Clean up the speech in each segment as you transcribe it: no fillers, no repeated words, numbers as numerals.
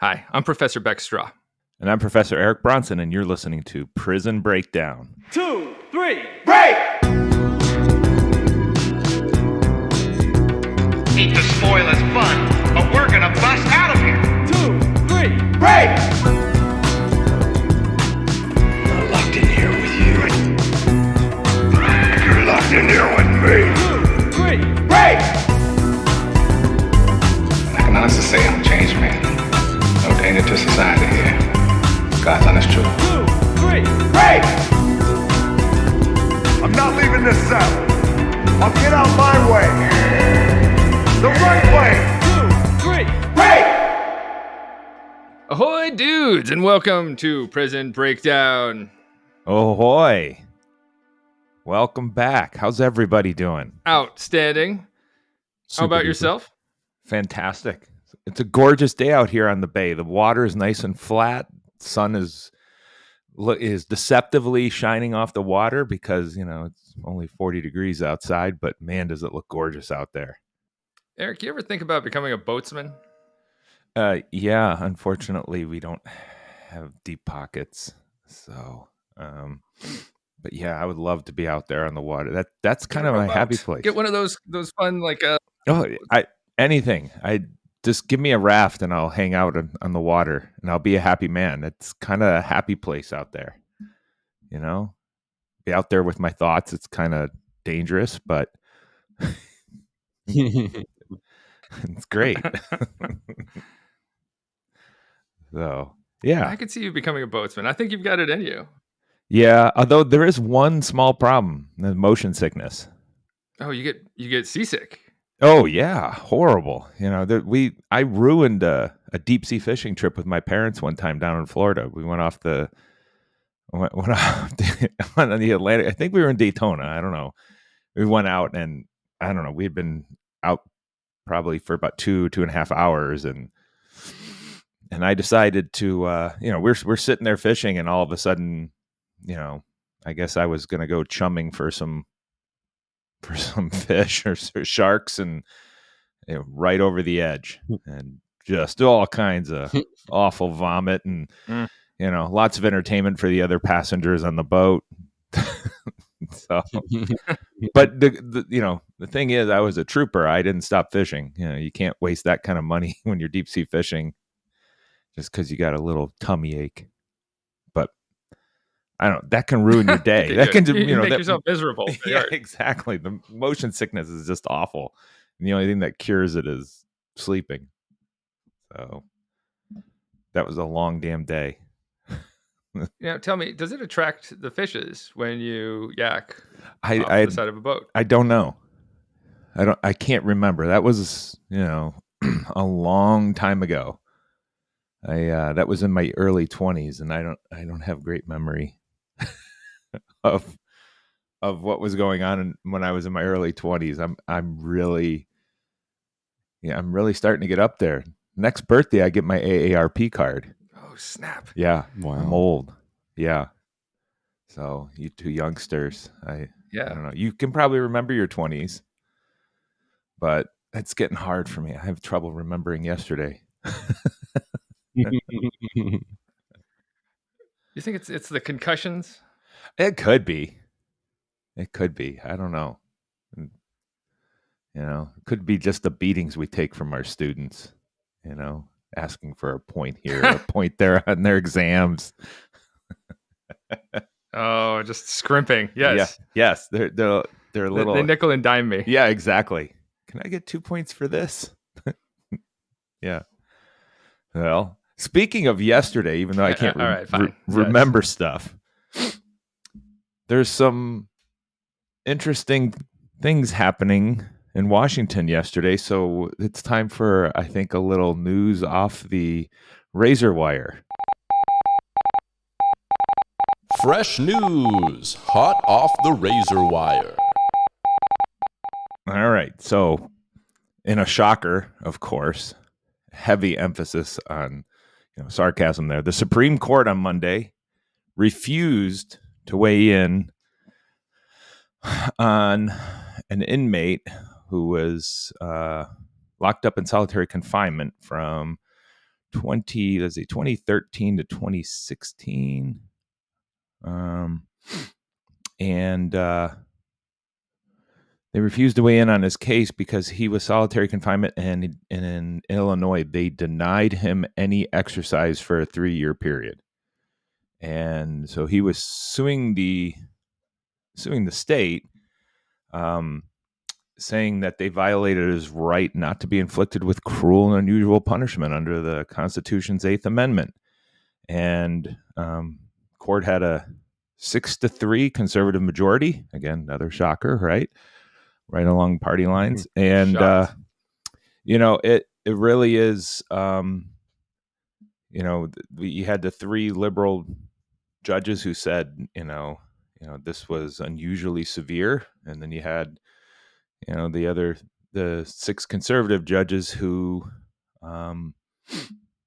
Hi, I'm Professor Beck Strah. And I'm Professor Eric Bronson, and you're listening to Prison Breakdown. 2, 3, break! Hate to spoil his fun, but we're gonna bust out of here. 2, 3, break! I'm locked in here with you. You're locked in here with me. 2, 3, break! I can honestly say I'm a changed man. No danger to society here. God's honest truth. 2, 3, break! I'm not leaving this cell. I'll get out my way. The right way. 2, 3, break! Ahoy, dudes, and welcome to Prison Breakdown. Ahoy. Welcome back. How's everybody doing? Outstanding. How about yourself? Fantastic. It's a gorgeous day out here on the bay. The water is nice and flat. Sun is deceptively shining off the water because, it's only 40 degrees outside, but man, does it look gorgeous out there. Eric, you ever think about becoming a boatsman? Yeah, unfortunately, we don't have deep pockets. So, but yeah, I would love to be out there on the water. That's kind of my happy place. Get one of those fun, anything. Just give me a raft and I'll hang out on the water and I'll be a happy man. It's kind of a happy place out there, be out there with my thoughts. It's kind of dangerous, but it's great. So, yeah. I could see you becoming a boatsman. I think you've got it in you. Yeah, although there is one small problem, the motion sickness. Oh, you get seasick. Oh yeah, horrible. I ruined a deep sea fishing trip with my parents one time down in Florida. We went off on the Atlantic. I think we were in Daytona. I don't know. We went out and I don't know. We had been out probably for about 2.5 hours, and I decided to, we're sitting there fishing, and all of a sudden, I guess I was gonna go chumming for some fish or sharks, and right over the edge, and just all kinds of awful vomit, and lots of entertainment for the other passengers on the boat. So, but the thing is, I was a trooper. I didn't stop fishing. You can't waste that kind of money when you're deep sea fishing just because you got a little tummy ache. But I don't know, that can ruin your day. That can, make yourself miserable. Yeah, exactly. The motion sickness is just awful. And the only thing that cures it is sleeping. So that was a long damn day. Tell me, does it attract the fishes when you yak off the side of a boat? I don't know. I can't remember. That was, a long time ago. That was in my early 20s, and I don't have great memory of what was going on when I was in my early 20s. I'm really starting to get up there. Next birthday, I get my AARP card. Oh, snap. Yeah. Wow. I'm old. Yeah. So you two youngsters, I don't know. You can probably remember your 20s, but it's getting hard for me. I have trouble remembering yesterday. You think it's the concussions? It could be. I don't know. It could be just the beatings we take from our students, asking for a point here, a point there on their exams. Oh, just scrimping. Yes. Yeah. Yes. They're little. They nickel and dime me. Yeah, exactly. Can I get 2 points for this? Yeah. Well, speaking of yesterday, even though I can't remember stuff, there's some interesting things happening in Washington yesterday. So it's time for, I think, a little news off the razor wire. Fresh news, hot off the razor wire. All right. So in a shocker, of course, heavy emphasis on sarcasm there. The Supreme Court on Monday refused to weigh in on an inmate who was locked up in solitary confinement from 2013 to 2016. And they refused to weigh in on his case because he was solitary confinement, and in Illinois, they denied him any exercise for a 3-year period. And so he was suing the state, saying that they violated his right not to be inflicted with cruel and unusual punishment under the Constitution's 8th Amendment. And court had a 6-3 conservative majority. Again, another shocker, right along party lines. And it really is. You had the 3 liberal judges who said, this was unusually severe, and then you had, the 6 conservative judges who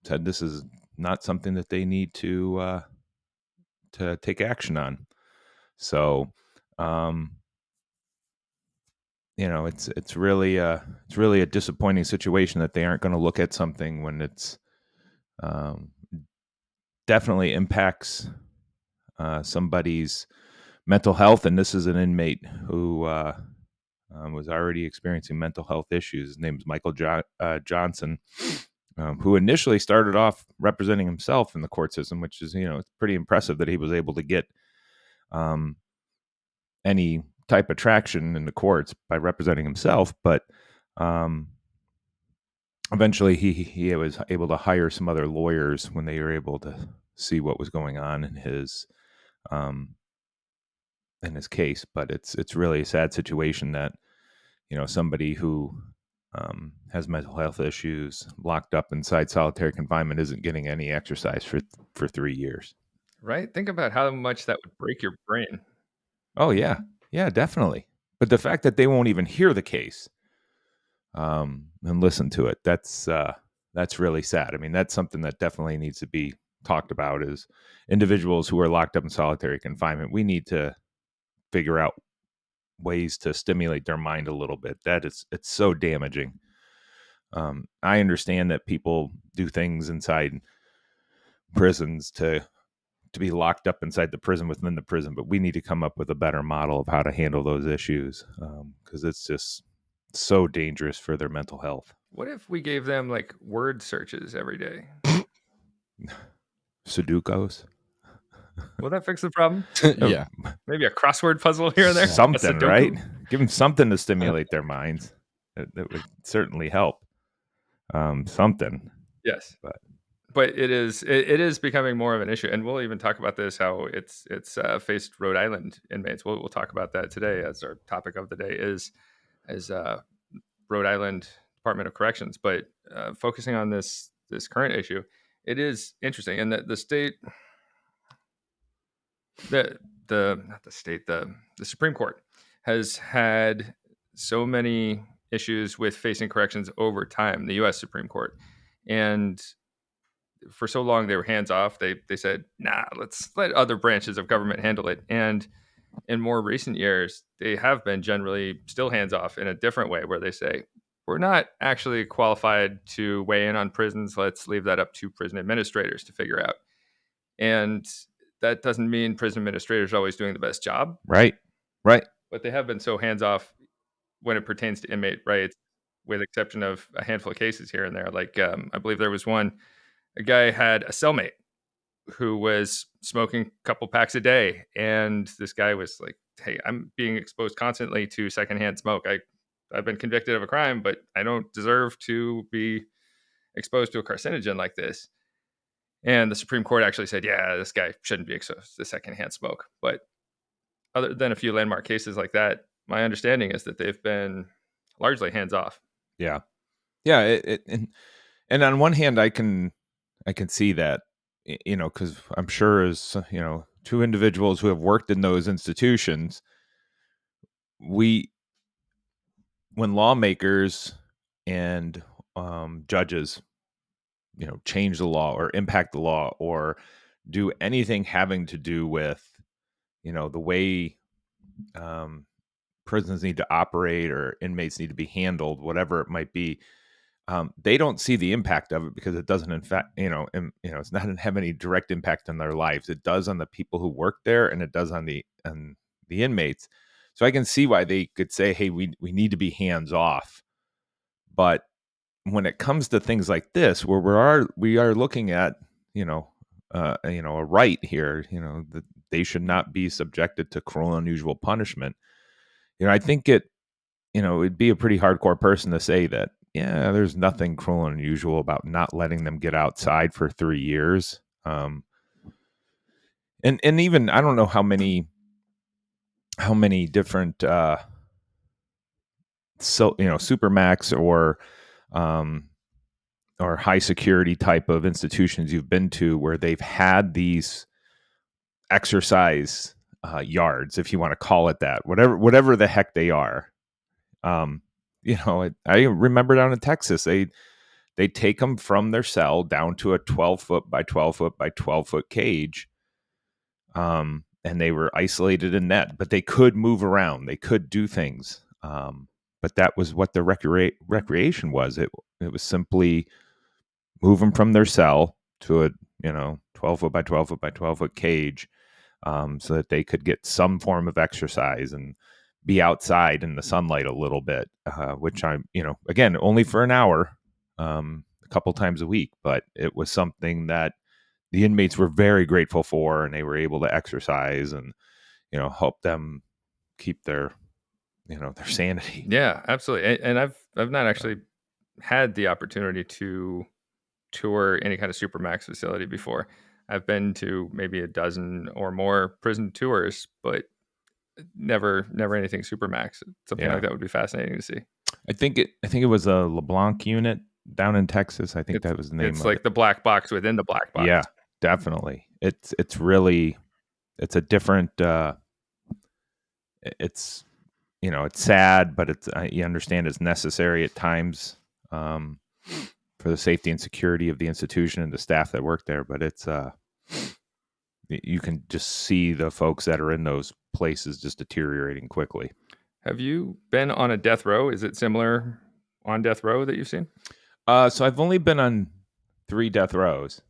said this is not something that they need to take action on. So, it's really a disappointing situation that they aren't going to look at something when it's definitely impacts somebody's mental health. And this is an inmate who was already experiencing mental health issues. His name is Michael Johnson, who initially started off representing himself in the court system, which is, it's pretty impressive that he was able to get any type of traction in the courts by representing himself. But eventually he was able to hire some other lawyers when they were able to see what was going on in his case. But it's really a sad situation that, somebody who has mental health issues, locked up inside solitary confinement, isn't getting any exercise for 3 years. Right? Think about how much that would break your brain. Oh, yeah. Yeah, definitely. But the fact that they won't even hear the case and listen to it, that's really sad. I mean, that's something that definitely needs to be talked about, is individuals who are locked up in solitary confinement. We need to figure out ways to stimulate their mind a little bit. It's so damaging. I understand that people do things inside prisons to be locked up inside the prison within the prison, but we need to come up with a better model of how to handle those issues, because it's just so dangerous for their mental health. What if we gave them like word searches every day? Sudokus? Will that fix the problem? Yeah. Maybe a crossword puzzle here and there. Something, right? Give them something to stimulate their minds. That would certainly help. Something. Yes. But it is becoming more of an issue, and we'll even talk about this, how it's faced Rhode Island inmates. We'll talk about that today, as our topic of the day is Rhode Island Department of Corrections. But focusing on this current issue, it is interesting, and that the state, the Supreme Court has had so many issues with facing corrections over time. The U.S. Supreme Court, and for so long they were hands off. They said, nah, let's let other branches of government handle it. And in more recent years, they have been generally still hands off in a different way, where they say, we're not actually qualified to weigh in on prisons. Let's leave that up to prison administrators to figure out. And that doesn't mean prison administrators are always doing the best job. Right. But they have been so hands off when it pertains to inmate rights, with exception of a handful of cases here and there. Like I believe there was one. A guy had a cellmate who was smoking a couple packs a day. And this guy was like, hey, I'm being exposed constantly to secondhand smoke. I've been convicted of a crime, but I don't deserve to be exposed to a carcinogen like this. And the Supreme Court actually said, yeah, this guy shouldn't be exposed to secondhand smoke. But other than a few landmark cases like that, my understanding is that they've been largely hands off. Yeah. Yeah. And on one hand, I can see that, because I'm sure, as two individuals who have worked in those institutions, when lawmakers and judges, change the law or impact the law or do anything having to do with, the way prisons need to operate or inmates need to be handled, whatever it might be, They don't see the impact of it because it doesn't, in fact, it's not have any direct impact on their lives. It does on the people who work there, and it does on the inmates. So I can see why they could say, "Hey, we need to be hands off." But when it comes to things like this, where we are looking at, a right here, that they should not be subjected to cruel and unusual punishment. I think it'd be a pretty hardcore person to say that, yeah, there's nothing cruel and unusual about not letting them get outside for 3 years. And even, I don't know how many different, supermax or high security type of institutions you've been to where they've had these exercise yards, if you want to call it that, whatever the heck they are. I remember down in Texas, they take them from their cell down to a 12-foot by 12-foot by 12-foot cage. And they were isolated in net, but they could move around. They could do things. But that was what the recreation was. It was simply move them from their cell to a 12-foot by 12-foot by 12-foot cage, so that they could get some form of exercise and be outside in the sunlight a little bit, which I'm, again, only for an hour, a couple times a week, but it was something that the inmates were very grateful for, and they were able to exercise and, help them keep their sanity. Yeah, absolutely. And I've not actually had the opportunity to tour any kind of supermax facility before. I've been to maybe a dozen or more prison tours, but never anything supermax. Something like that would be fascinating to see. I think it was a LeBlanc unit down in Texas. I think that was the name. It's like the black box within the black box. Yeah, definitely. It's really, it's a different. It's it's sad, but you understand it's necessary at times, for the safety and security of the institution and the staff that work there. But it's you can just see the folks that are in those places just deteriorating quickly. Have you been on a death row? Is it similar on death row that you've seen? So I've only been on 3 death rows.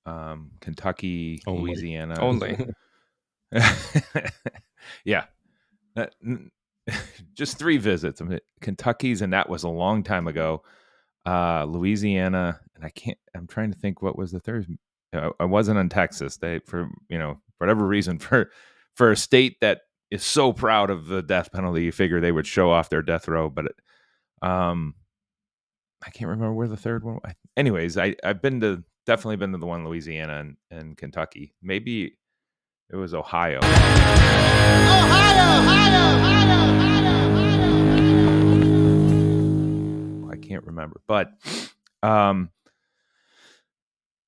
Kentucky, Louisiana. Only. Yeah. Just 3 visits. Kentucky's, and that was a long time ago. Louisiana, and I'm trying to think what was the third. I wasn't in Texas. They, for whatever reason, for a state that is so proud of the death penalty, you figure they would show off their death row, but I can't remember where the third one. Anyways, I've definitely been to the one in Louisiana and Kentucky. Maybe it was Ohio. I can't remember, but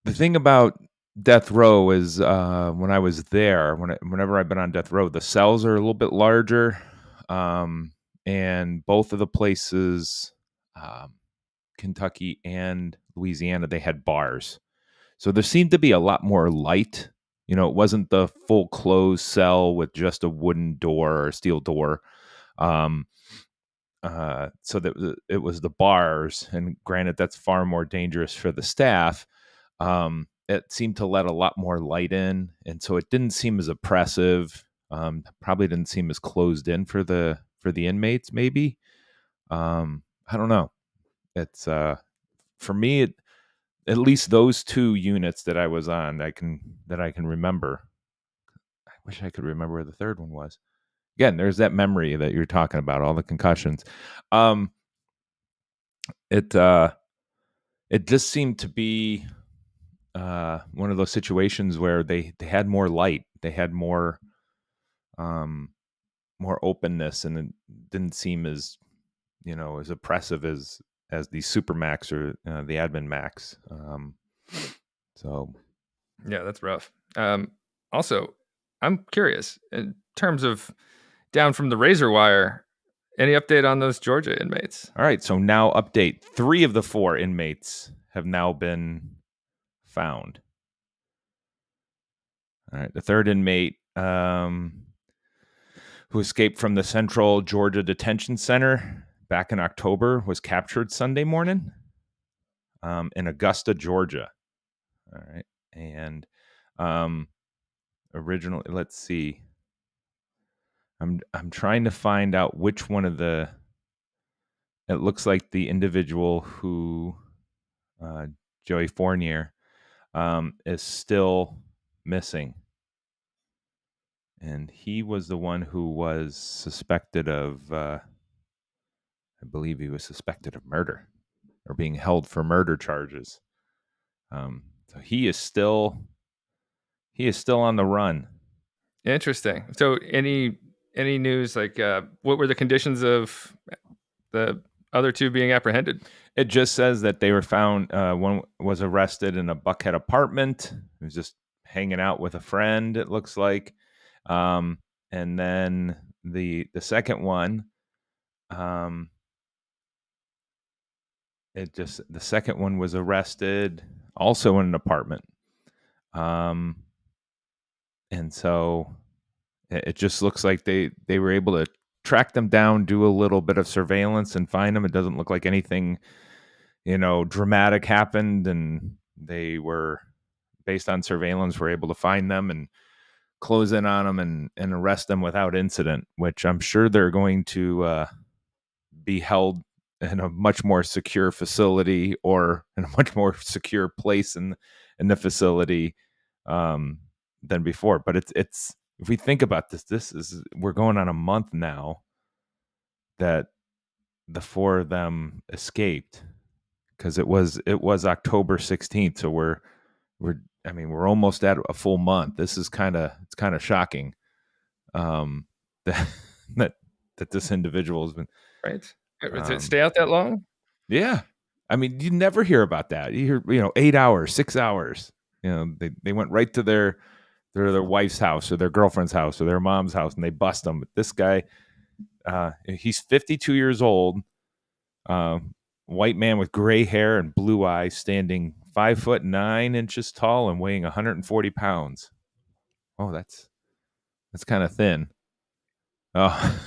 the thing about death row is, when I was there, whenever I've been on death row, the cells are a little bit larger, and both of the places, Kentucky and Louisiana, they had bars. So there seemed to be a lot more light. It wasn't the full closed cell with just a wooden door or a steel door. So that it was the bars, and granted, that's far more dangerous for the staff. It seemed to let a lot more light in, and so it didn't seem as oppressive. Probably didn't seem as closed in for the inmates. Maybe, I don't know. It's for me, at least those 2 units that I was on, that I can remember. I wish I could remember where the third one was. Again, there's that memory that you're talking about, all the concussions. It just seemed to be one of those situations where they had more light, they had more openness, and it didn't seem as as oppressive as the Supermax or the Admin Max. So yeah, that's rough. Also, I'm curious in terms of down from the razor wire. Any update on those Georgia inmates? All right, so now update: 3 of the 4 inmates have now been found. All right, the third inmate, who escaped from the Central Georgia Detention Center back in October, was captured Sunday morning. in Augusta, Georgia. All right. And originally, let's see. I'm trying to find out which one of the. It looks like the individual who Joey Fournier is still missing, and he was the one who was suspected of. I believe he was suspected of murder or being held for murder charges. So he is still on the run. Interesting. So any news like what were the conditions of the other two being apprehended? It just says that they were found. One was arrested in a Buckhead apartment. He was just hanging out with a friend. It looks like, and then the second one, the second one was arrested also in an apartment, and so it just looks like they were able to track them down, do a little bit of surveillance, and find them. It doesn't look like anything dramatic happened, and they were, based on surveillance, were able to find them and close in on them and arrest them without incident, which I'm sure they're going to be held in a much more secure facility or in a much more secure place in the facility than before. But it's if we think about we're going on a month now that the four of them escaped, because it was October 16th, so we're almost at a full month. This is kind of shocking that this individual has been Right. Does it stay out that long? Yeah. I mean, you never hear about that. You hear 8 hours, 6 hours. They went right to their wife's house or their girlfriend's house or their mom's house, and they bust them. But this guy, he's 52 years old. White man with gray hair and blue eyes, standing 5'9" tall and weighing 140 pounds. Oh, that's kind of thin. Oh,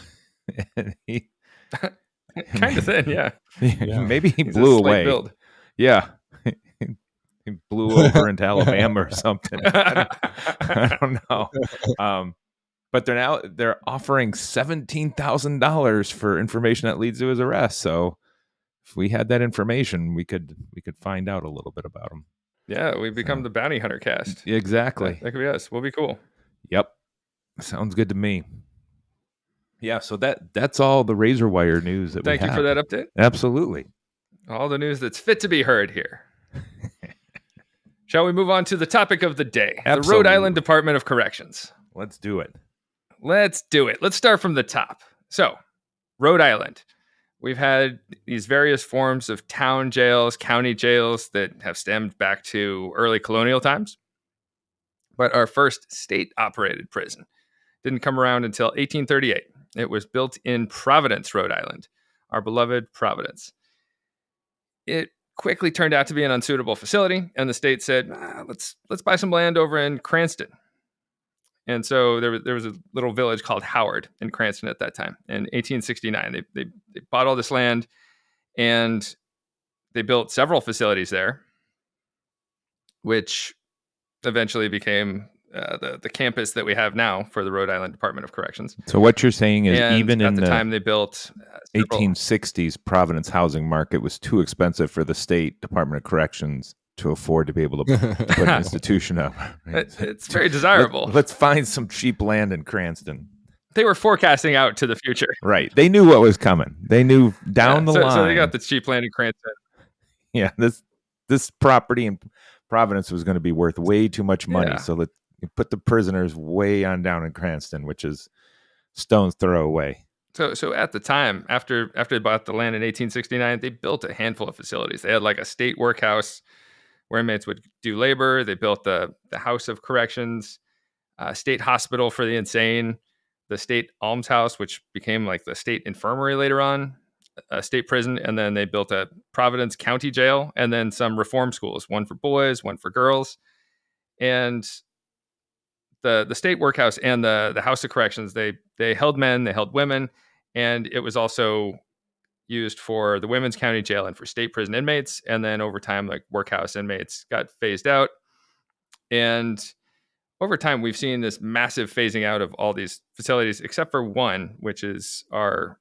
and he kind of thin, yeah. Maybe he He's blew a slight away. build. Yeah, he blew over into Alabama or something. I don't know. But they're offering $17,000 for information that leads to his arrest. So if we had that information, we could find out a little bit about him. Yeah, we become the bounty hunter cast. Exactly. That could be us. We'll be cool. Yep. Sounds good to me. Yeah, so that's all the razor wire news that we have. Thank you for that update. Absolutely. All the news that's fit to be heard here. Shall we move on to the topic of the day? Absolutely. The Rhode Island Department of Corrections. Let's do it. Let's do it. Let's start from the top. So, Rhode Island. We've had these various forms of town jails, county jails that have stemmed back to early colonial times. But our first state-operated prison didn't come around until 1838. It was built in Providence, Rhode Island, our beloved Providence. It quickly turned out to be an unsuitable facility, and the state said, let's buy some land over in Cranston. And so there was a little village called Howard in Cranston at that time. In 1869, they bought all this land, and they built several facilities there, which eventually became the campus that we have now for the Rhode Island Department of Corrections. So what you're saying is, And even at in the time they built 1860s Providence housing market was too expensive for the state Department of Corrections to afford to be able to put an institution up. It's very desirable. Let's find some cheap land in Cranston. They were forecasting out to the future. Right. They knew what was coming. They knew down the line. So they got the cheap land in Cranston. Yeah, this property in Providence was going to be worth way too much money. Yeah. So let's put the prisoners way on down in Cranston, which is stone's throw away. So at the time, after they bought the land in 1869, they built a handful of facilities. They had like a state workhouse where inmates would do labor. They built the House of Corrections, state hospital for the insane, the state almshouse, which became like the state infirmary later on, a state prison, and then they built a Providence County jail, and then some reform schools, one for boys, one for girls. And the state workhouse and the House of Corrections, they held men, they held women, and it was also used for the women's county jail and for state prison inmates. And then over time, like workhouse inmates got phased out. And over time, we've seen this massive phasing out of all these facilities, except for one, which is our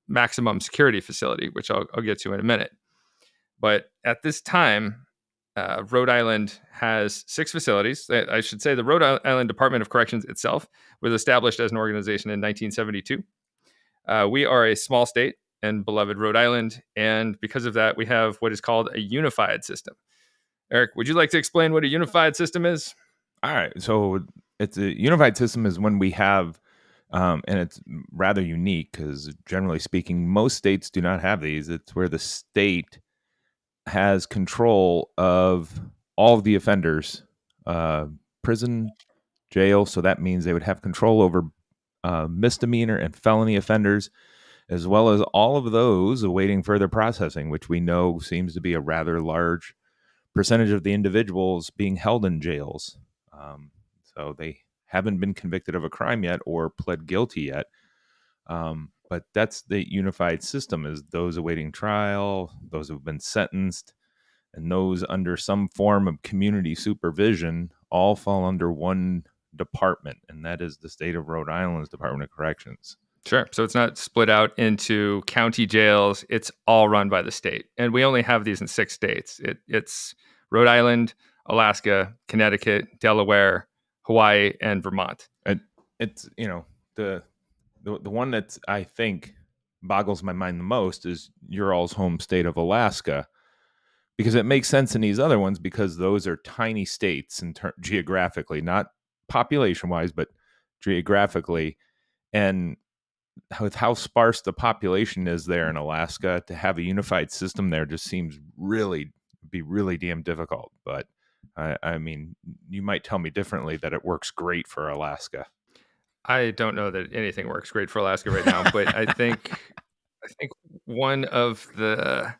maximum security facility, which I'll get to in a minute. But at this time, Rhode Island has 6 facilities. I should say the Rhode Island Department of Corrections itself was established as an organization in 1972. We are a small state in beloved Rhode Island, and because of that, we have what is called a unified system. Eric, would you like to explain what a unified system is? All right. So it's a unified system is when we have, and it's rather unique because generally speaking, most states do not have these. It's where the state has control of all of the offenders, prison, jail. So that means they would have control over misdemeanor and felony offenders, as well as all of those awaiting further processing, which we know seems to be a rather large percentage of the individuals being held in jails. So they haven't been convicted of a crime yet or pled guilty yet. But that's the unified system, is those awaiting trial, those who've been sentenced, and those under some form of community supervision all fall under one department, and that is the state of Rhode Island's Department of Corrections. Sure. So it's not split out into county jails. It's all run by the state. And we only have these in 6 states. It's Rhode Island, Alaska, Connecticut, Delaware, Hawaii, and Vermont. It's, the one that I think boggles my mind the most is your all's home state of Alaska, because it makes sense in these other ones because those are tiny states geographically, not population-wise, but geographically. And with how sparse the population is there in Alaska, to have a unified system there just seems really damn difficult. But I mean, you might tell me differently, that it works great for Alaska. I don't know that anything works great for Alaska right now, but I think one of the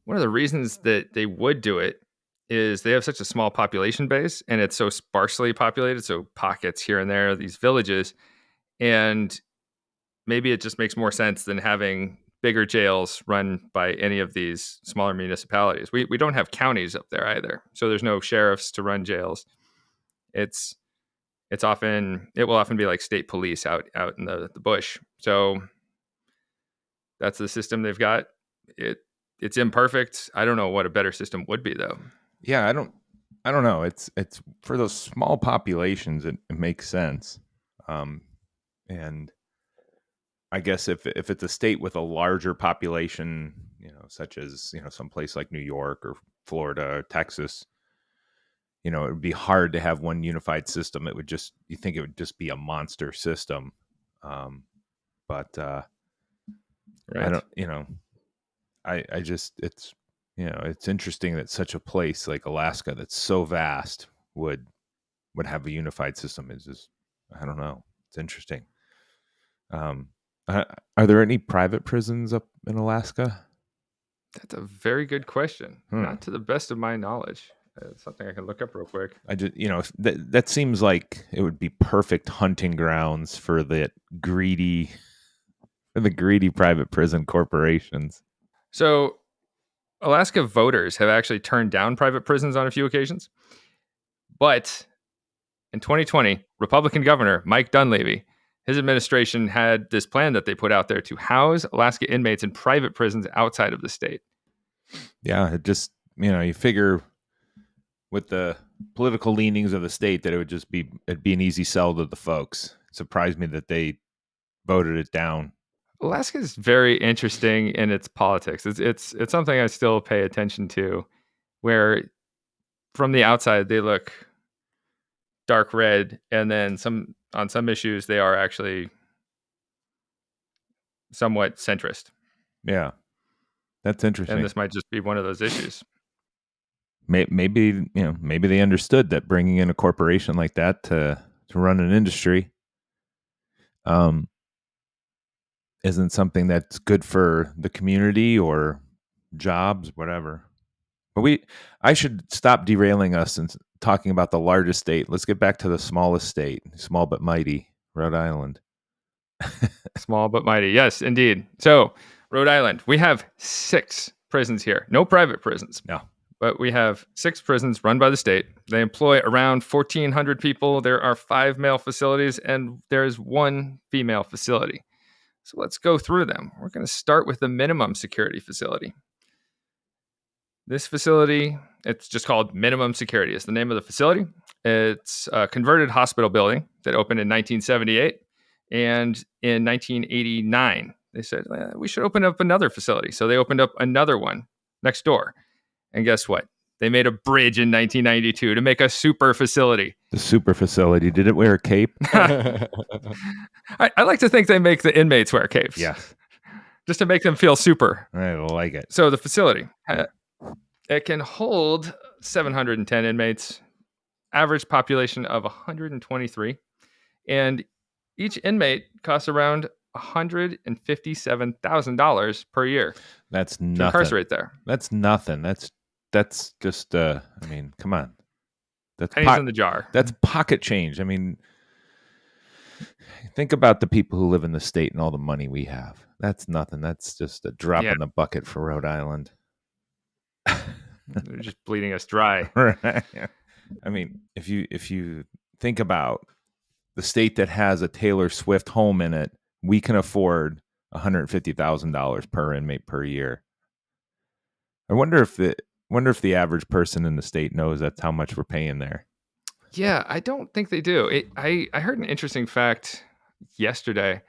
reasons that they would do it is they have such a small population base and it's so sparsely populated, so pockets here and there, these villages, and maybe it just makes more sense than having bigger jails run by any of these smaller municipalities. We don't have counties up there either, so there's no sheriffs to run jails. It will often be like state police out in the bush. So that's the system they've got. It's imperfect. I don't know what a better system would be, though. Yeah, I don't know. It's for those small populations, it makes sense. And I guess if it's a state with a larger population, such as some place like New York or Florida or Texas, it would be hard to have one unified system. You think it would just be a monster system. But right. I don't, I just, it's interesting that such a place like Alaska that's so vast would have a unified system. It's just, I don't know. It's interesting. Are there any private prisons up in Alaska? That's a very good question. Not to the best of my knowledge. It's something I can look up real quick. I just, that seems like it would be perfect hunting grounds for the greedy private prison corporations. So Alaska voters have actually turned down private prisons on a few occasions. But in 2020, Republican Governor Mike Dunleavy, his administration had this plan that they put out there to house Alaska inmates in private prisons outside of the state. Yeah, it just, you figure with the political leanings of the state that it'd be an easy sell to the folks. It surprised me that they voted it down. Alaska is very interesting in its politics. It's something I still pay attention to, where from the outside they look dark red, and then on some issues they are actually somewhat centrist. Yeah, that's interesting. And this might just be one of those issues. Maybe they understood that bringing in a corporation like that to run an industry isn't something that's good for the community or jobs, whatever. But I should stop derailing us and talking about the largest state. Let's get back to the smallest state, small but mighty, Rhode Island. Small but mighty. Yes, indeed. So Rhode Island. We have 6 prisons here. No private prisons. No. But we have 6 prisons run by the state. They employ around 1,400 people. There are 5 male facilities, and there is 1 female facility. So let's go through them. We're going to start with the minimum security facility. This facility, it's just called Minimum Security. It's the name of the facility. It's a converted hospital building that opened in 1978. And in 1989, they said, we should open up another facility. So they opened up another one next door. And guess what? They made a bridge in 1992 to make a super facility. The super facility. Did it wear a cape? I like to think they make the inmates wear capes. Yeah. Just to make them feel super. I like it. So the facility, it can hold 710 inmates, average population of 123. And each inmate costs around $157,000 per year. That's to nothing. incarcerate there. That's nothing. That's just I mean, come on. That's Pennies in the jar. That's pocket change. I mean, think about the people who live in the state and all the money we have. That's nothing. That's just a drop in the bucket for Rhode Island. They're just bleeding us dry. Right. I mean, if you think about the state that has a Taylor Swift home in it, we can afford $150,000 per inmate per year. I wonder if the average person in the state knows that's how much we're paying there. Yeah, I don't think they do. I heard an interesting fact yesterday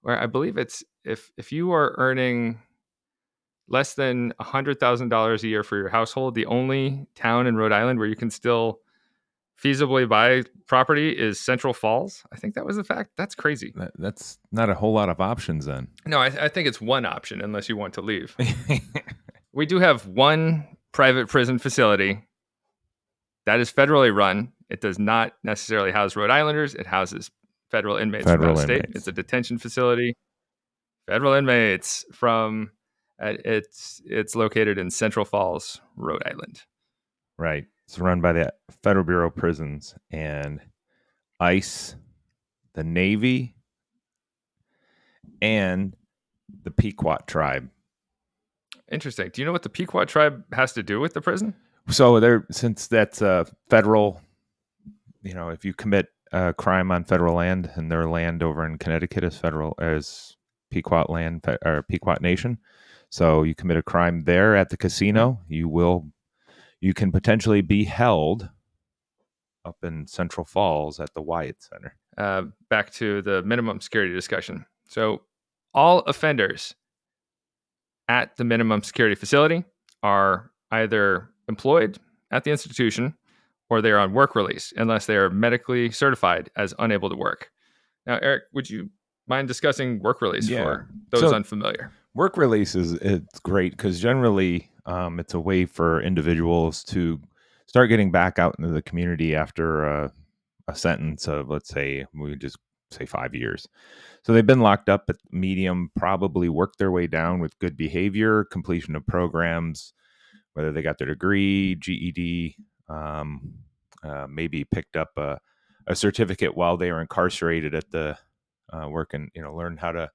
where I believe it's if you are earning less than $100,000 a year for your household, the only town in Rhode Island where you can still feasibly buy property is Central Falls. I think that was the fact. That's crazy. That's not a whole lot of options then. No, I think it's one option unless you want to leave. We do have one private prison facility that is federally run. It does not necessarily house Rhode Islanders. It houses federal inmates from out of state. It's a detention facility. Federal inmates from it's located in Central Falls, Rhode Island. Right. It's run by the Federal Bureau of Prisons and ICE, the Navy, and the Pequot tribe. Interesting. Do you know what the Pequot tribe has to do with the prison? So since that's federal, if you commit a crime on federal land and their land over in Connecticut is federal as Pequot land or Pequot Nation. So you commit a crime there at the casino, you can potentially be held up in Central Falls at the Wyatt Center. Back to the minimum security discussion. So all offenders at the minimum security facility are either employed at the institution or they are on work release unless they are medically certified as unable to work. Now, Eric, would you mind discussing work release for those unfamiliar? Work release it's great because generally it's a way for individuals to start getting back out into the community after a sentence of, let's say, we just say 5 years. So they've been locked up at medium, probably worked their way down with good behavior, completion of programs, whether they got their degree, GED, maybe picked up a certificate while they were incarcerated at the working, learned how to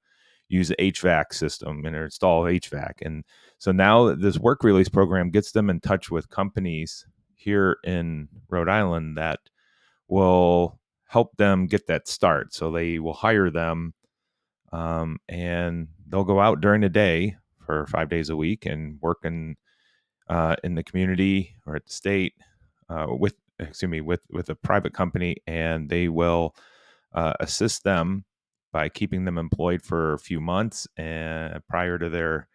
use the HVAC system and install HVAC. And so now this work release program gets them in touch with companies here in Rhode Island that will help them get that start. So they will hire them and they'll go out during the day for 5 days a week and work in the community or at the state with a private company, and they will assist them by keeping them employed for a few months and prior to their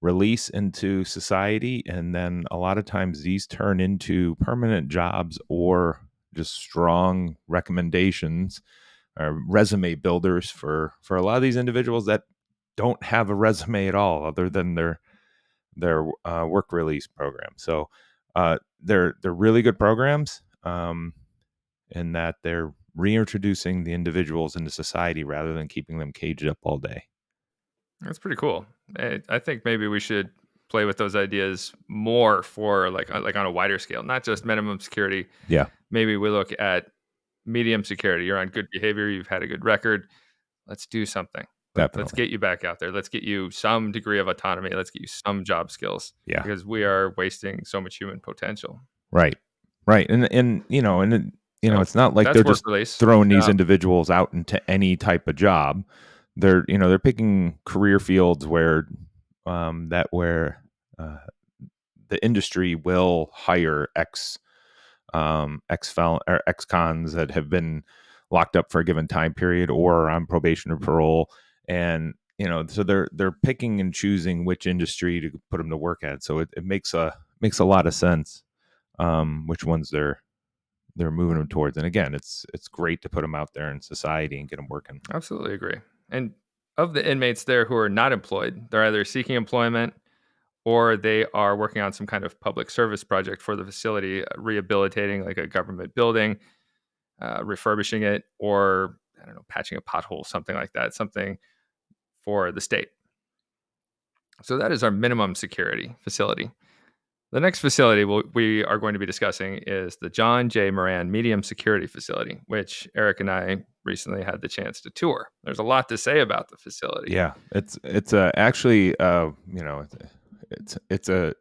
release into society. And then a lot of times these turn into permanent jobs or just strong recommendations or resume builders for a lot of these individuals that don't have a resume at all other than their work release program. So they're really good programs in that they're reintroducing the individuals into society rather than keeping them caged up all day. That's pretty cool. I think maybe we should play with those ideas more for like on a wider scale, not just minimum security. Yeah. Maybe we look at medium security. You're on good behavior. You've had a good record. Let's do something. Let's Definitely. get you back out there. Let's get you some degree of autonomy. Let's get you some job skills. Yeah. Because we are wasting so much human potential. Right. Right. And So it's not like that's they're work just release. throwing these individuals out into any type of job. They're picking career fields where uh, the industry will hire ex cons that have been locked up for a given time period or on probation or parole, and so they're picking and choosing which industry to put them to work at. So it makes a lot of sense, which ones they're moving them towards. And again, it's great to put them out there in society and get them working. Absolutely agree. And of the inmates there who are not employed, they're either seeking employment or they are working on some kind of public service project for the facility, rehabilitating like a government building, refurbishing it, or I don't know, patching a pothole, something like that, something for the state. So that is our minimum security facility. The next facility we are going to be discussing is the John J. Moran Medium Security Facility, which Eric and I recently had the chance to tour. There's a lot to say about the facility. Yeah, it's actually it's a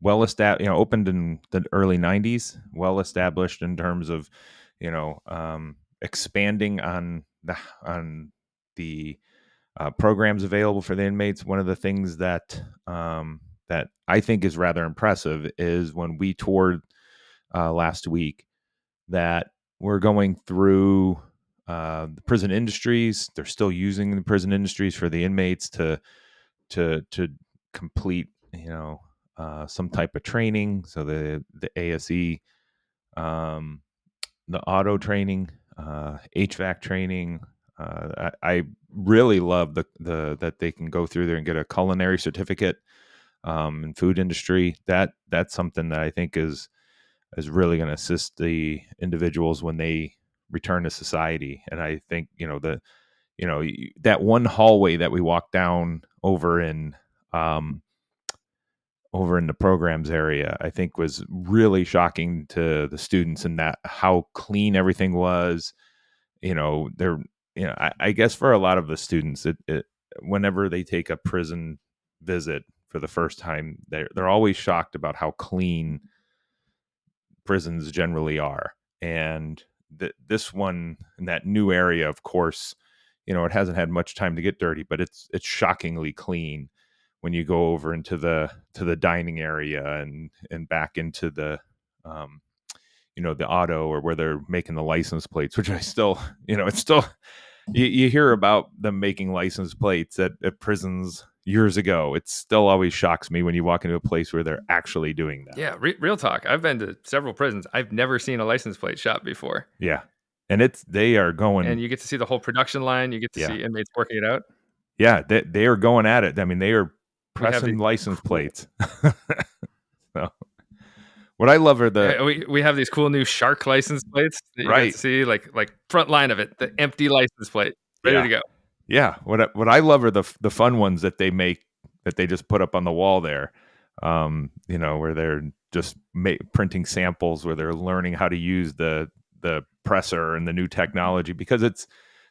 well established, opened in the early 90s, well established in terms of expanding on the programs available for the inmates. One of the things that that I think is rather impressive is when we toured last week, that we're going through the prison industries. They're still using the prison industries for the inmates to complete some type of training. So the ASE, the auto training, HVAC training. I really love the that they can go through there and get a culinary certificate in food industry. That's something that I think is really going to assist the individuals when they return to society. And I think that one hallway that we walked down over in the programs area, I think was really shocking to the students, and that how clean everything was. They're I guess for a lot of the students, whenever they take a prison visit for the first time, they're always shocked about how clean prisons generally are. And this one in that new area, of course, it hasn't had much time to get dirty, but it's shockingly clean when you go over into the dining area and back into the the auto, or where they're making the license plates, which I still it's still you hear about them making license plates at prisons years ago. It still always shocks me when you walk into a place where they're actually doing that. Yeah, real talk. I've been to several prisons. I've never seen a license plate shop before. Yeah. And they are going, and you get to see the whole production line. You get to see inmates working it out. Yeah, they are going at it. I mean, they are pressing license plates. So, what I love are we have these cool new shark license plates that you get to see, like front line of it, the empty license plate, ready to go. Yeah, what I love are the fun ones that they make, that they just put up on the wall there. Where they're just printing samples, where they're learning how to use the presser and the new technology, because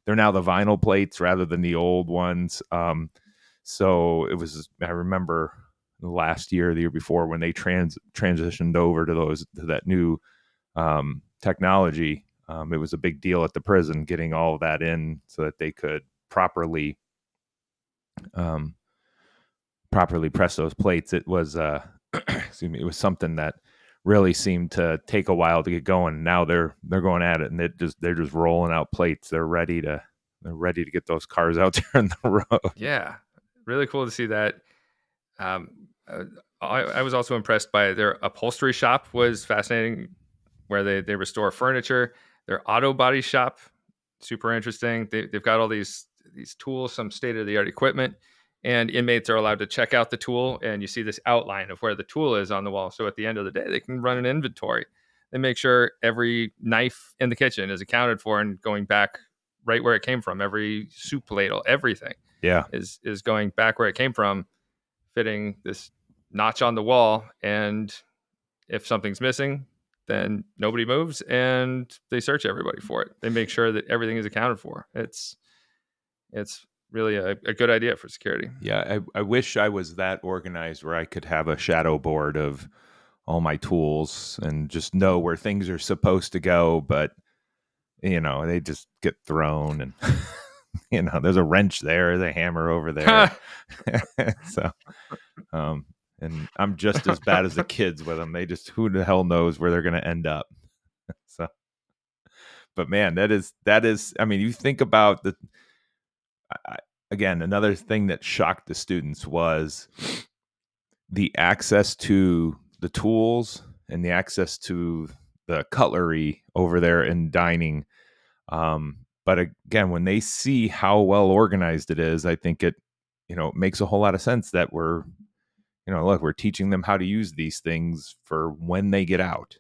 they're now the vinyl plates rather than the old ones. So it was, I remember last year, the year before, when they transitioned over to that new technology. It was a big deal at the prison getting all of that in so that they could properly press those plates. It was excuse me, it was something that really seemed to take a while to get going. Now they're going at it, and they're just rolling out plates. They're ready to get those cars out there on the road. Yeah, really cool to see that. I was also impressed by their upholstery shop. Was fascinating, where they restore furniture. Their auto body shop, super interesting. They've got all these tools, some state of the art equipment, and inmates are allowed to check out the tool, and you see this outline of where the tool is on the wall. So at the end of the day, they can run an inventory. They make sure every knife in the kitchen is accounted for and going back right where it came from. Every soup ladle, everything, is going back where it came from, fitting this notch on the wall. And if something's missing, then nobody moves, and they search everybody for it. They make sure that everything is accounted for. It's It's really a good idea for security. Yeah, I wish I was that organized where I could have a shadow board of all my tools and just know where things are supposed to go, but they just get thrown and there's a wrench there, there's a hammer over there. So and I'm just as bad as the kids with them. They just, who the hell knows where they're going to end up. So, but man, that is, I mean, you think about again, another thing that shocked the students was the access to the tools and the access to the cutlery over there in dining. But again, when they see how well organized it is, I think it makes a whole lot of sense that look, we're teaching them how to use these things for when they get out.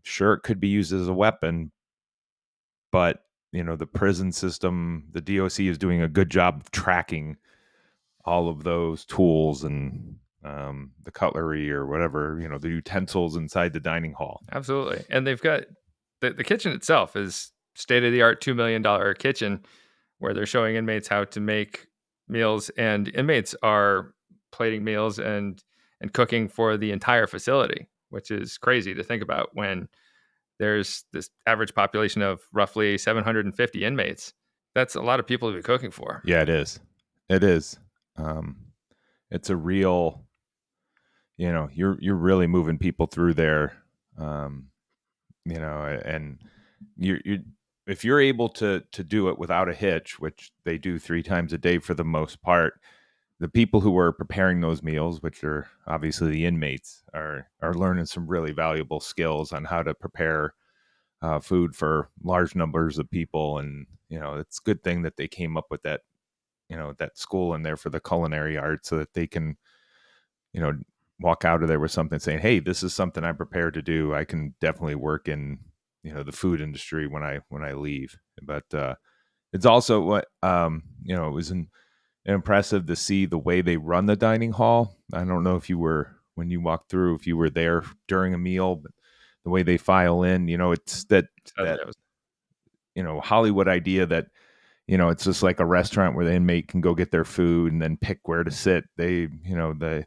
Sure, it could be used as a weapon, but the prison system, the DOC is doing a good job of tracking all of those tools and the cutlery or whatever, the utensils inside the dining hall. Absolutely. And they've got the kitchen itself is state-of-the-art $2 million kitchen where they're showing inmates how to make meals, and inmates are plating meals and cooking for the entire facility, which is crazy to think about when there's this average population of roughly 750 inmates. That's a lot of people to be cooking for. Yeah, it is. It is. It's a real, you're really moving people through there. And you if you're able to do it without a hitch, which they do 3 times a day for the most part, the people who are preparing those meals, which are obviously the inmates, are learning some really valuable skills on how to prepare food for large numbers of people. And it's a good thing that they came up with that that school in there for the culinary arts, so that they can walk out of there with something saying, hey, this is something I'm prepared to do. I can definitely work in the food industry when I leave. But it's also what it was impressive to see the way they run the dining hall. I don't know if you were, when you walked through, if you were there during a meal, but the way they file in, it's that Hollywood idea that it's just like a restaurant where the inmate can go get their food and then pick where to sit. They I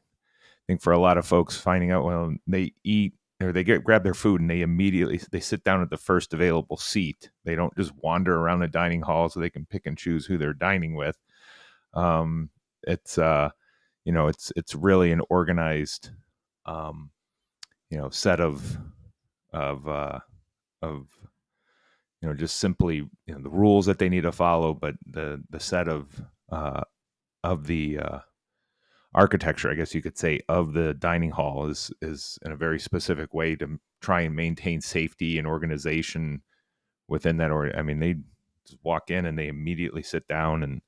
think for a lot of folks, finding out when they eat or they grab their food and they sit down at the first available seat. They don't just wander around the dining hall so they can pick and choose who they're dining with. It's it's really an organized set of just simply the rules that they need to follow, but the set of the architecture, I guess you could say, of the dining hall is in a very specific way to try and maintain safety and organization within that. Or I mean, they just walk in and they immediately sit down and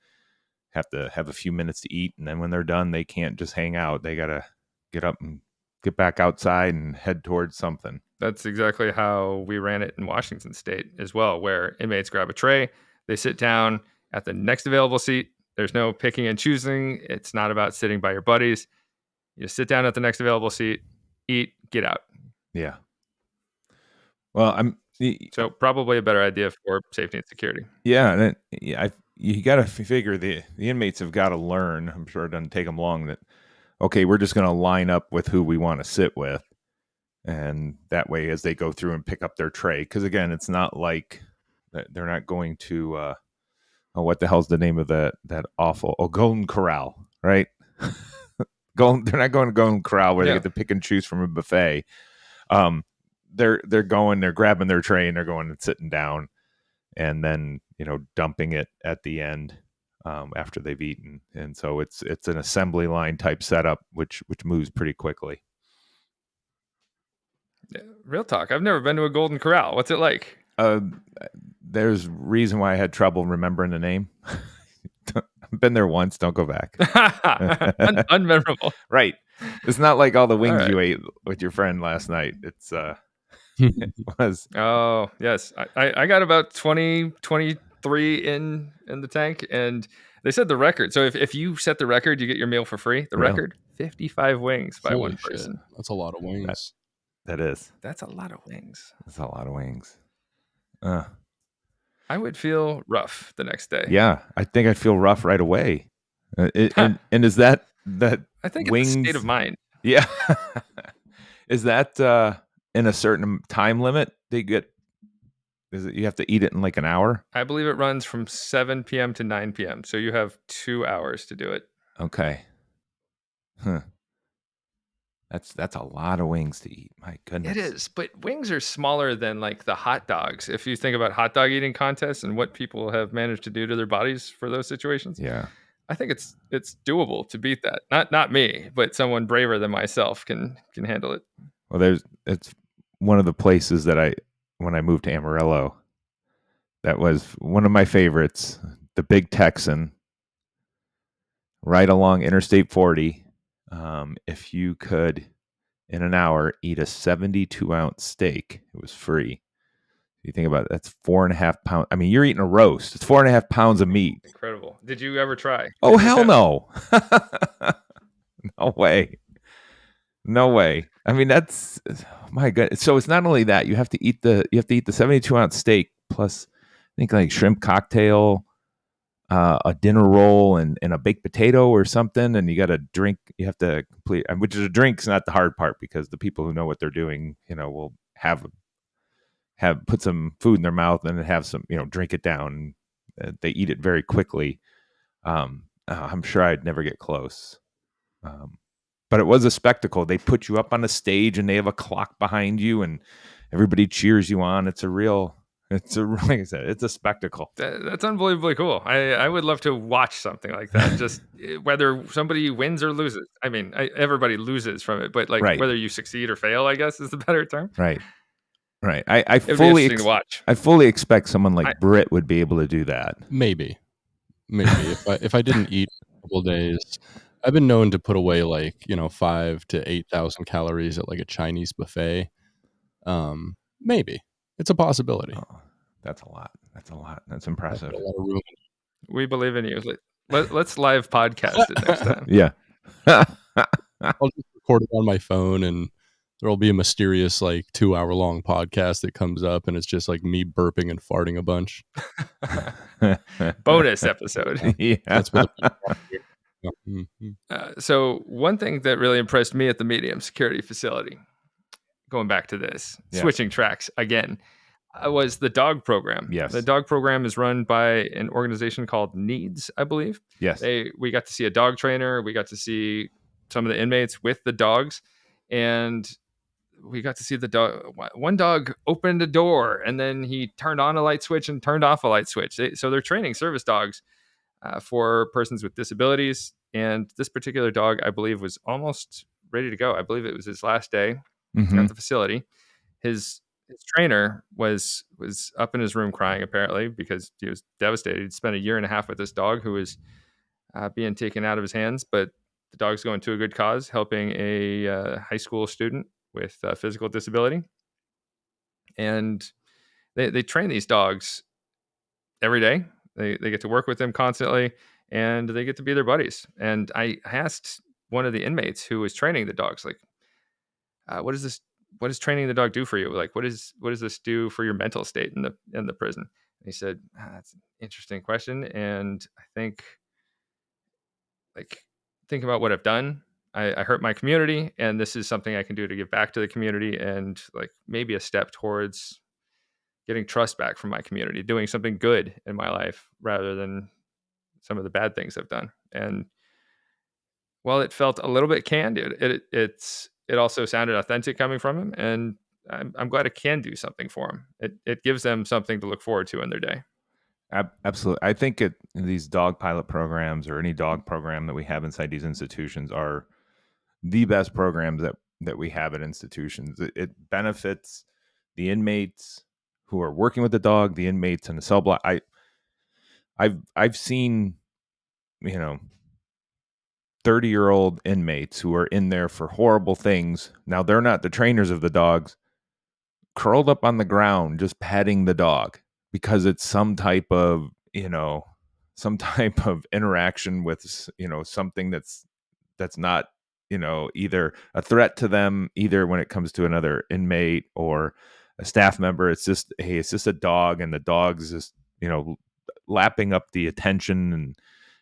have to have a few minutes to eat, and then when they're done, they can't just hang out. They gotta get up and get back outside and head towards something. That's exactly how we ran it in Washington State as well, where inmates grab a tray, they sit down at the next available seat. There's no picking and choosing. It's not about sitting by your buddies. You just sit down at the next available seat, eat, get out. Yeah. Well, so probably a better idea for safety and security. Yeah, and you got to figure the inmates have got to learn. I'm sure it doesn't take them long that, okay, we're just going to line up with who we want to sit with. And that way, as they go through and pick up their tray, because again, it's not like they're not going to, what the hell's the name of that awful, Golden Corral, right? They're not going to Golden Corral where they get to pick and choose from a buffet. They're grabbing their tray and they're going and sitting down, and then dumping it at the end after they've eaten. And so it's an assembly line type setup, which moves pretty quickly. Real talk. I've never been to a Golden Corral. What's it like? There's reason why I had trouble remembering the name. I've been there once. Don't go back. Unmemorable. Right. It's not like all the wings you ate with your friend last night. It's it was. Oh yes, I got about 23 in the tank, and they said the record. So if you set the record, you get your meal for free. The record, 55 wings by one person. That's a lot of wings. That is. That's a lot of wings. That's a lot of wings. I would feel rough the next day. Yeah, I think I'd feel rough right away. And is that I think it's a wings? state of mind. Yeah. Is that in a certain time limit? Is it you have to eat it in like an hour? I believe it runs from 7 p.m. to 9 p.m. So you have 2 hours to do it. Okay. Huh. That's a lot of wings to eat. My goodness. It is, but wings are smaller than like the hot dogs. If you think about hot dog eating contests and what people have managed to do to their bodies for those situations, Yeah. I think it's doable to beat that. Not me, but someone braver than myself can handle it. Well, it's one of the places that when I moved to Amarillo, that was one of my favorites, the Big Texan, right along Interstate 40. If you could, in an hour, eat a 72-ounce steak, it was free. You think about it, that's 4.5 pounds. I mean, you're eating a roast. It's 4.5 pounds of meat. Incredible. Did you ever try? Oh, hell no. No way. No way. I mean, that's my God. So it's not only that you have to eat the 72-ounce steak plus I think like shrimp cocktail, a dinner roll, and a baked potato or something, and you got to drink. You have to complete, which is a drink's not the hard part because the people who know what they're doing, will have put some food in their mouth and have some, drink it down. They eat it very quickly. I'm sure I'd never get close. But it was a spectacle. They put you up on a stage and they have a clock behind you and everybody cheers you on. Like I said, it's a spectacle. That's unbelievably cool. I would love to watch something like that. Just whether somebody wins or loses. I mean, everybody loses from it, but like Right. whether you succeed or fail, I guess is the better term. Right. It'd be interesting to watch. I fully expect someone like Britt would be able to do that. Maybe if I didn't eat a couple of days, I've been known to put away 5,000 to 8,000 calories at like a Chinese buffet. Maybe it's a possibility. Oh, that's a lot. That's impressive. A lot of room. We believe in you. Let's live podcast it next time. Yeah. I'll just record it on my phone and there'll be a mysterious 2-hour-long podcast that comes up and it's just like me burping and farting a bunch. Bonus episode. Yeah. That's what mm-hmm. So one thing that really impressed me at the Medium Security Facility, going back to this, switching tracks again, was the dog program. Yes. The dog program is run by an organization called Needs, I believe. Yes. We got to see a dog trainer. We got to see some of the inmates with the dogs. And we got to see the dog. One dog opened a door and then he turned on a light switch and turned off a light switch. So they're training service dogs for persons with disabilities. And this particular dog, I believe, was almost ready to go. I believe it was his last day at the facility. His trainer was up in his room crying, apparently, because he was devastated. He'd spent 1.5 years with this dog who was being taken out of his hands, but the dog's going to a good cause, helping a high school student with physical disability. And they train these dogs every day. They get to work with them constantly, and they get to be their buddies. And I asked one of the inmates who was training the dogs, like, what is this? What does training the dog do for you? Like, what does this do for your mental state in the prison? And he said, that's an interesting question. And I think, think about what I've done. I hurt my community, and this is something I can do to give back to the community, and maybe a step towards getting trust back from my community, doing something good in my life rather than some of the bad things I've done. And while it felt a little bit canned, it also sounded authentic coming from him, and I'm glad it can do something for him. It gives them something to look forward to in their day. Absolutely. I think these dog pilot programs or any dog program that we have inside these institutions are the best programs that we have at institutions. It benefits the inmates who are working with the dog, the inmates in the cell block. I've seen, 30-year-old inmates who are in there for horrible things. Now they're not the trainers of the dogs, curled up on the ground, just petting the dog because it's some type of interaction with, something that's not, either a threat to them, either when it comes to another inmate or a staff member. It's just, hey, it's just a dog, and the dog's just lapping up the attention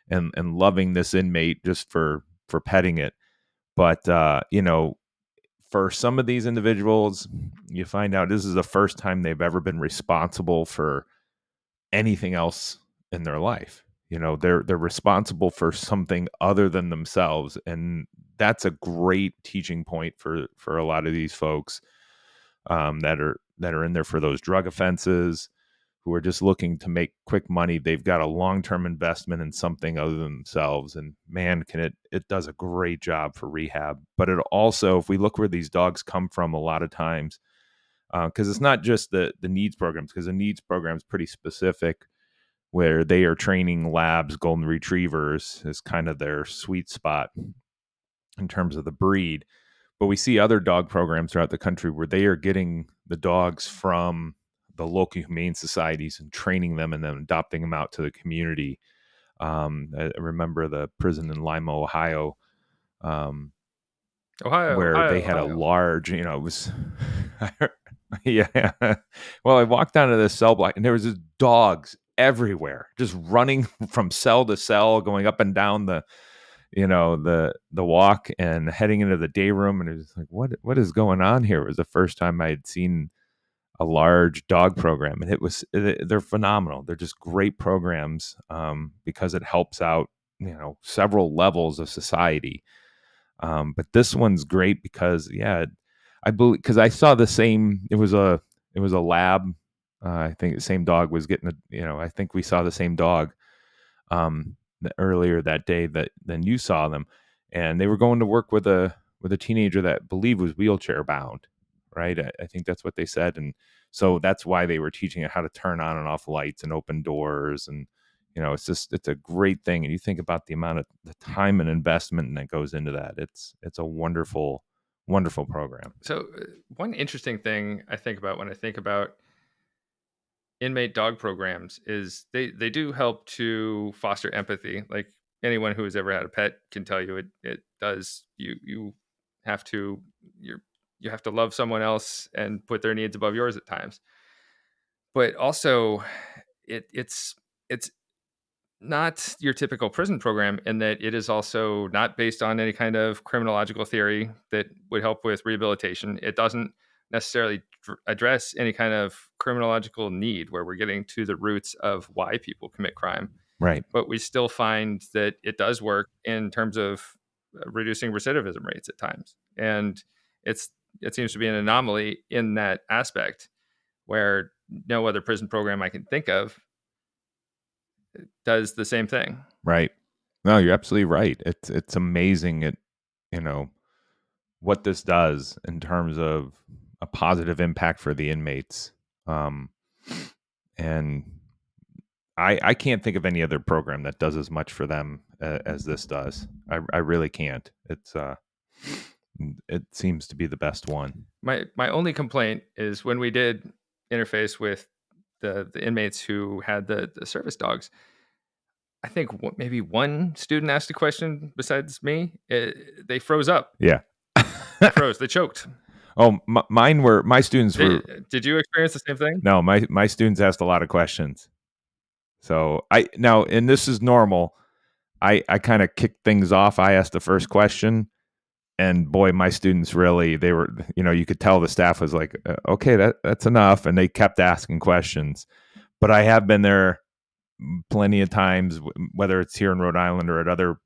and loving this inmate just for petting it. But for some of these individuals, you find out this is the first time they've ever been responsible for anything else in their life. They're responsible for something other than themselves, and that's a great teaching point for a lot of these folks that are in there for those drug offenses, who are just looking to make quick money. They've got a long-term investment in something other than themselves, and man, it does a great job for rehab. But it also, if we look where these dogs come from, a lot of times, because it's not just the needs programs, because the needs program is pretty specific, where they are training labs, golden retrievers is kind of their sweet spot in terms of the breed. But we see other dog programs throughout the country where they are getting the dogs from the local humane societies and training them and then adopting them out to the community. I remember the prison in Lima, Ohio, where they had a large, it was, yeah. Well, I walked down to this cell block and there was just dogs everywhere, just running from cell to cell, going up and down the walk and heading into the day room. And it was like, what is going on here? It was the first time I had seen a large dog program, and they're phenomenal. They're just great programs because it helps out, several levels of society. But this one's great because, I believe, because I saw the same, it was a lab. I think the same dog was getting I think we saw the same dog earlier that day than you saw them, and they were going to work with a teenager that I believe was wheelchair bound, right? I think that's what they said, and so that's why they were teaching it how to turn on and off lights and open doors, and it's a great thing. And you think about the amount of the time and investment that goes into that. It's a wonderful program. So one interesting thing I think about when I think about inmate dog programs is they do help to foster empathy. Like anyone who has ever had a pet can tell you, it does. You have to you have to love someone else and put their needs above yours at times. But also, it's not your typical prison program in that it is also not based on any kind of criminological theory that would help with rehabilitation. It doesn't necessarily address any kind of criminological need where we're getting to the roots of why people commit crime. Right. But we still find that it does work in terms of reducing recidivism rates at times. And it seems to be an anomaly in that aspect where no other prison program I can think of does the same thing. Right. No, you're absolutely right. It's amazing what this does in terms of a positive impact for the inmates. And I can't think of any other program that does as much for them as this does. I really can't. It seems to be the best one. My only complaint is when we did interface with the inmates who had the service dogs, I think maybe one student asked a question besides me. They froze up. Yeah. They choked. Oh, my students were. Did you experience the same thing? No, my students asked a lot of questions. So and this is normal. I kind of kicked things off. I asked the first question, and boy, my students really, they were, you could tell the staff was like, okay, that's enough. And they kept asking questions. But I have been there plenty of times, whether it's here in Rhode Island or at other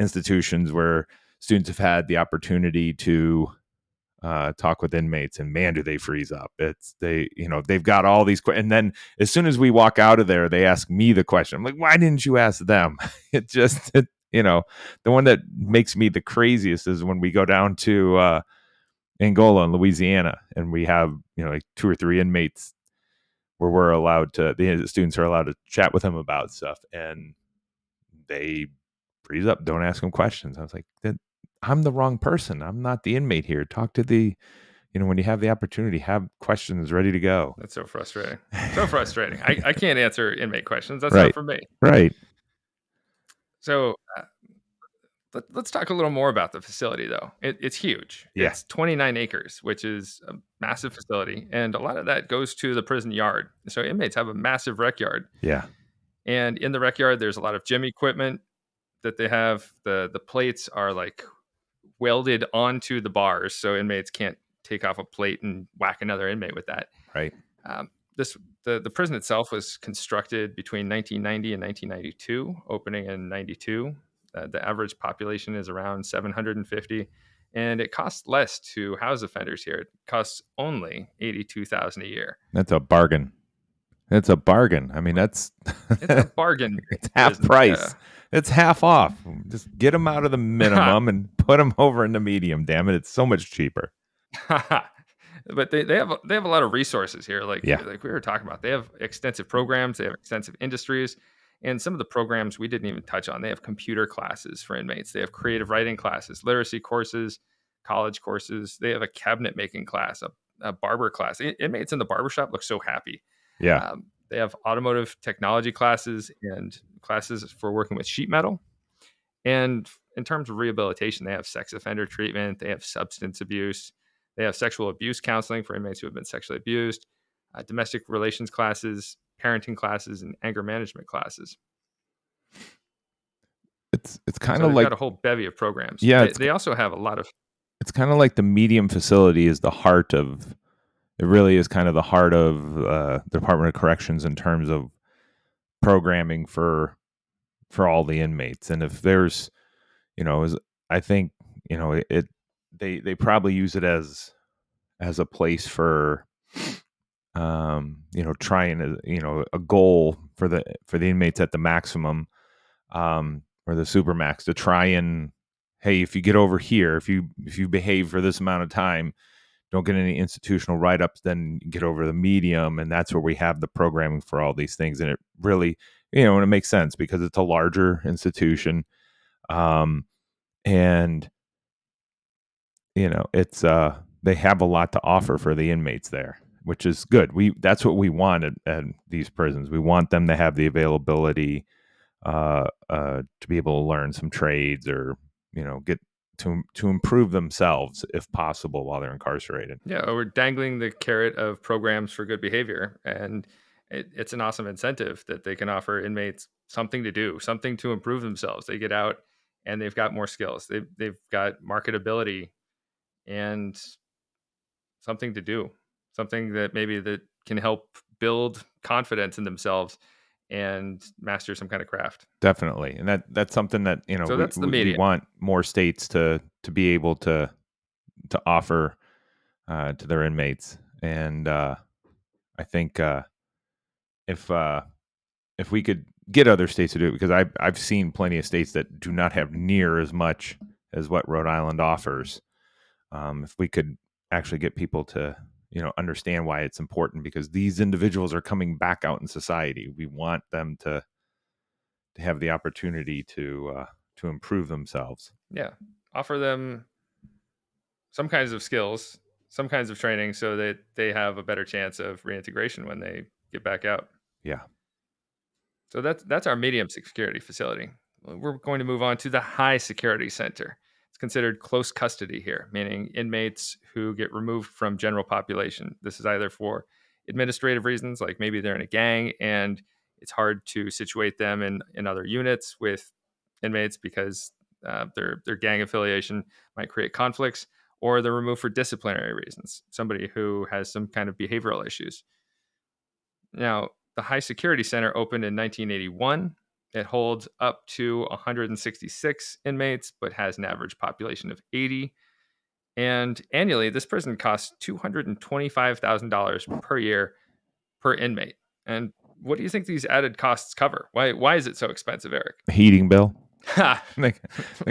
institutions where students have had the opportunity to talk with inmates, and man, do they freeze up. They've got all these and then as soon as we walk out of there, they ask me the question. I'm like, why didn't you ask them? The one that makes me the craziest is when we go down to Angola in Louisiana, and we have like 2 or 3 inmates where we're allowed to, the students are allowed to chat with them about stuff, and they freeze up, don't ask them questions. I was like, I'm the wrong person. I'm not the inmate here. Talk to when you have the opportunity, have questions ready to go. That's so frustrating. So frustrating. I can't answer inmate questions. That's right. Not for me. Right. So Let's talk a little more about the facility, though. It's huge. Yeah. It's 29 acres, which is a massive facility, and a lot of that goes to the prison yard. So inmates have a massive rec yard, Yeah. and in the rec yard, there's a lot of gym equipment that they have. The plates are like welded onto the bars, so inmates can't take off a plate and whack another inmate with that. Right. Um, this the prison itself was constructed between 1990 and 1992, opening in 92. The average population is around 750, and it costs less to house offenders here. It costs only $82,000 a year. That's a bargain. It's a bargain. I mean, It's a bargain. It's half prison, price. It's half off. Just get them out of the minimum and put them over in the medium. Damn it! It's so much cheaper. Yeah. But they have a lot of resources here, like Yeah. we were talking about. They have extensive programs, they have extensive industries, and some of the programs we didn't even touch on. They have computer classes for inmates. They have creative writing classes, literacy courses, college courses. They have a cabinet making class, a barber class. Inmates in the barbershop look so happy. Yeah. They have automotive technology classes and classes for working with sheet metal. And in terms of rehabilitation, they have sex offender treatment, they have substance abuse, they have sexual abuse counseling for inmates who have been sexually abused, domestic relations classes, parenting classes, and anger management classes. It's kind So of they've like got a whole bevy of programs. Yeah, They also have a lot of it's kind of like the medium facility is the heart of. It really is kind of the heart of the Department of Corrections in terms of programming for all the inmates. And if there's, I think, they probably use it as a place for, trying a goal for the inmates at the maximum, or the supermax to try and, hey, if you get over here, if you behave for this amount of time, don't get any institutional write-ups, then get over the medium, and that's where we have the programming for all these things. And it really, and it makes sense because it's a larger institution, and it's they have a lot to offer for the inmates there, which is good. That's what we want at these prisons. We want them to have the availability to be able to learn some trades or get to improve themselves if possible while they're incarcerated. Yeah, we're dangling the carrot of programs for good behavior, and it's an awesome incentive that they can offer inmates something to do, something to improve themselves. They get out and they've got more skills. They've got marketability and something to do, something that maybe that can help build confidence in themselves and master some kind of craft. Definitely, and that's something that So that's the we medium. want more states to be able to offer to their inmates, and I think if we could get other states to do it, because I've seen plenty of states that do not have near as much as what Rhode Island offers. If we could actually get people to understand why it's important, because these individuals are coming back out in society. We want them to have the opportunity to improve themselves. Yeah, offer them some kinds of skills, some kinds of training, so that they have a better chance of reintegration when they get back out. Yeah. So that's our medium security facility. We're going to move on to the high security center. It's considered close custody here, meaning inmates who get removed from general population. This is either for administrative reasons, like maybe they're in a gang and it's hard to situate them in other units with inmates because their gang affiliation might create conflicts, or they're removed for disciplinary reasons, somebody who has some kind of behavioral issues. Now, the High Security Center opened in 1981. It holds up to 166 inmates, but has an average population of 80. And annually, this prison costs $225,000 per year per inmate. And what do you think these added costs cover? Why is it so expensive, Eric? Heating bill. they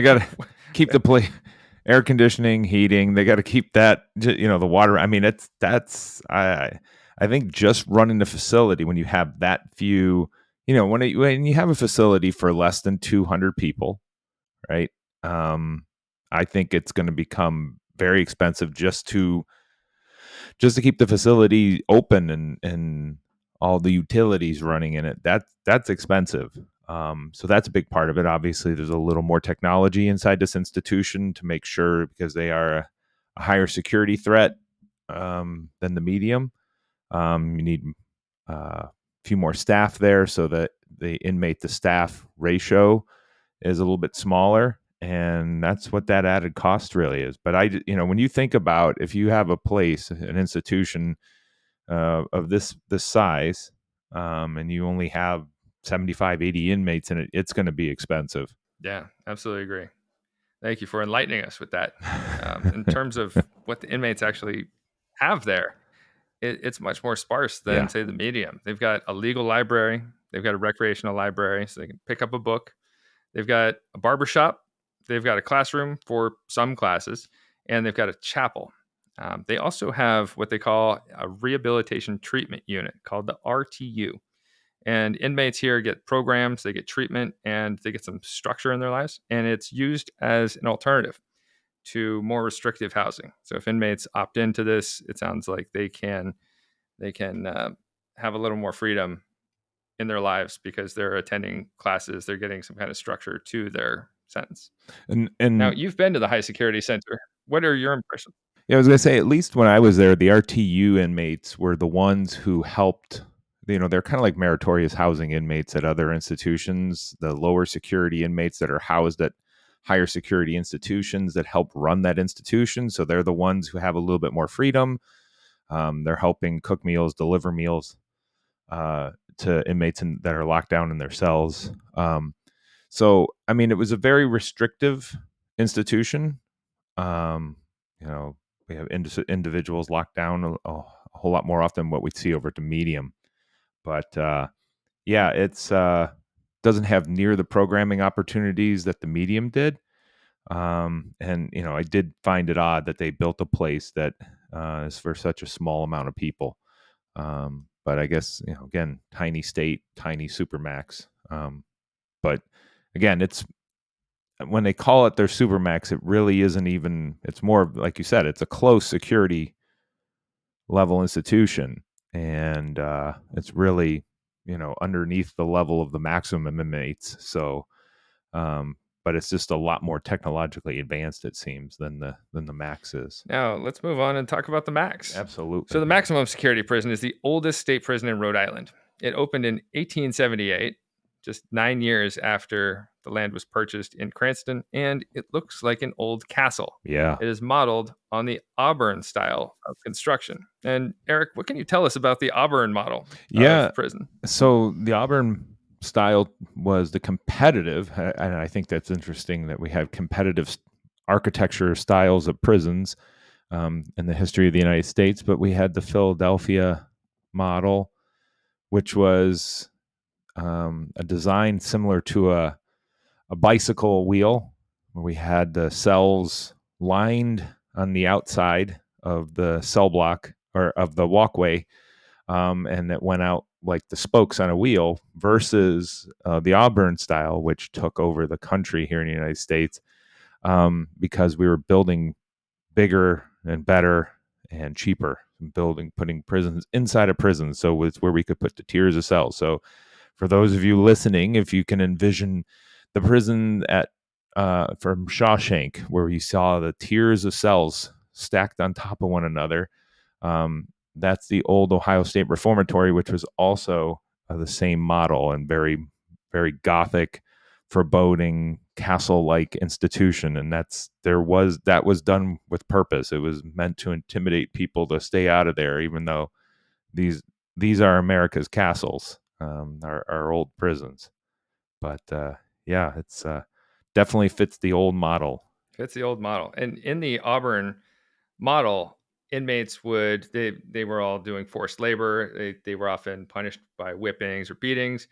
got to keep the place, air conditioning, heating. They got to keep that, the water. I mean, I think just running the facility, when you have that few, when you have a facility for less than 200 people, right? I think it's going to become very expensive just to keep the facility open and all the utilities running in it. That's expensive. So that's a big part of it. Obviously, there's a little more technology inside this institution to make sure, because they are a higher security threat than the medium. You need a few more staff there so that the inmate to staff ratio is a little bit smaller. And that's what that added cost really is. But when you think about, if you have a place, an institution of this size, and you only have 75, 80 inmates in it, it's going to be expensive. Yeah, absolutely agree. Thank you for enlightening us with that. In terms of what the inmates actually have there, it's much more sparse than, say, the medium. They've got a legal library. They've got a recreational library, so they can pick up a book. They've got a barbershop. They've got a classroom for some classes, and they've got a chapel. They also have what they call a rehabilitation treatment unit called the RTU. And inmates here get programs, they get treatment, and they get some structure in their lives. And it's used as an alternative to more restrictive housing. So if inmates opt into this, it sounds like they can have a little more freedom in their lives because they're attending classes, they're getting some kind of structure to their sentence. And now, you've been to the high security center. What are your impressions? Yeah, I was going to say, at least when I was there, the RTU inmates were the ones who helped. They're kind of like meritorious housing inmates at other institutions, the lower security inmates that are housed at higher security institutions that help run that institution. So they're the ones who have a little bit more freedom. They're helping cook meals, deliver meals to inmates that are locked down in their cells. So, I mean, it was a very restrictive institution. We have individuals locked down a whole lot more often than what we'd see over at the medium. But it's doesn't have near the programming opportunities that the medium did. And I did find it odd that they built a place that is for such a small amount of people. But I guess, again, tiny state, tiny supermax. But again, it's when they call it their supermax, it really isn't even. It's more like you said, it's a close security level institution, and it's really underneath the level of the maximum inmates. So, but it's just a lot more technologically advanced, it seems, than the max is. Now let's move on and talk about the max. Absolutely. So the maximum security prison is the oldest state prison in Rhode Island. It opened in 1878, just 9 years after the land was purchased in Cranston, and it looks like an old castle. Yeah. It is modeled on the Auburn style of construction. And Eric, what can you tell us about the Auburn model of prison? So the Auburn style was the competitive, and I think that's interesting that we have competitive architecture styles of prisons in the history of the United States, but we had the Philadelphia model, which was a design similar to a bicycle wheel, where we had the cells lined on the outside of the cell block or of the walkway, and it went out like the spokes on a wheel, versus the Auburn style, which took over the country here in the United States, because we were building bigger and better and cheaper, putting prisons inside of prisons. So it's where we could put the tiers of cells. So for those of you listening, if you can envision the prison from Shawshank, where you saw the tiers of cells stacked on top of one another, that's the old Ohio State Reformatory, which was also the same model and very, very Gothic, foreboding, castle-like institution. And that was done with purpose. It was meant to intimidate people to stay out of there, even though these are America's castles, our old prisons. But it's definitely fits the old model. Fits the old model. And in the Auburn model, inmates they were all doing forced labor. They were often punished by whippings or beatings.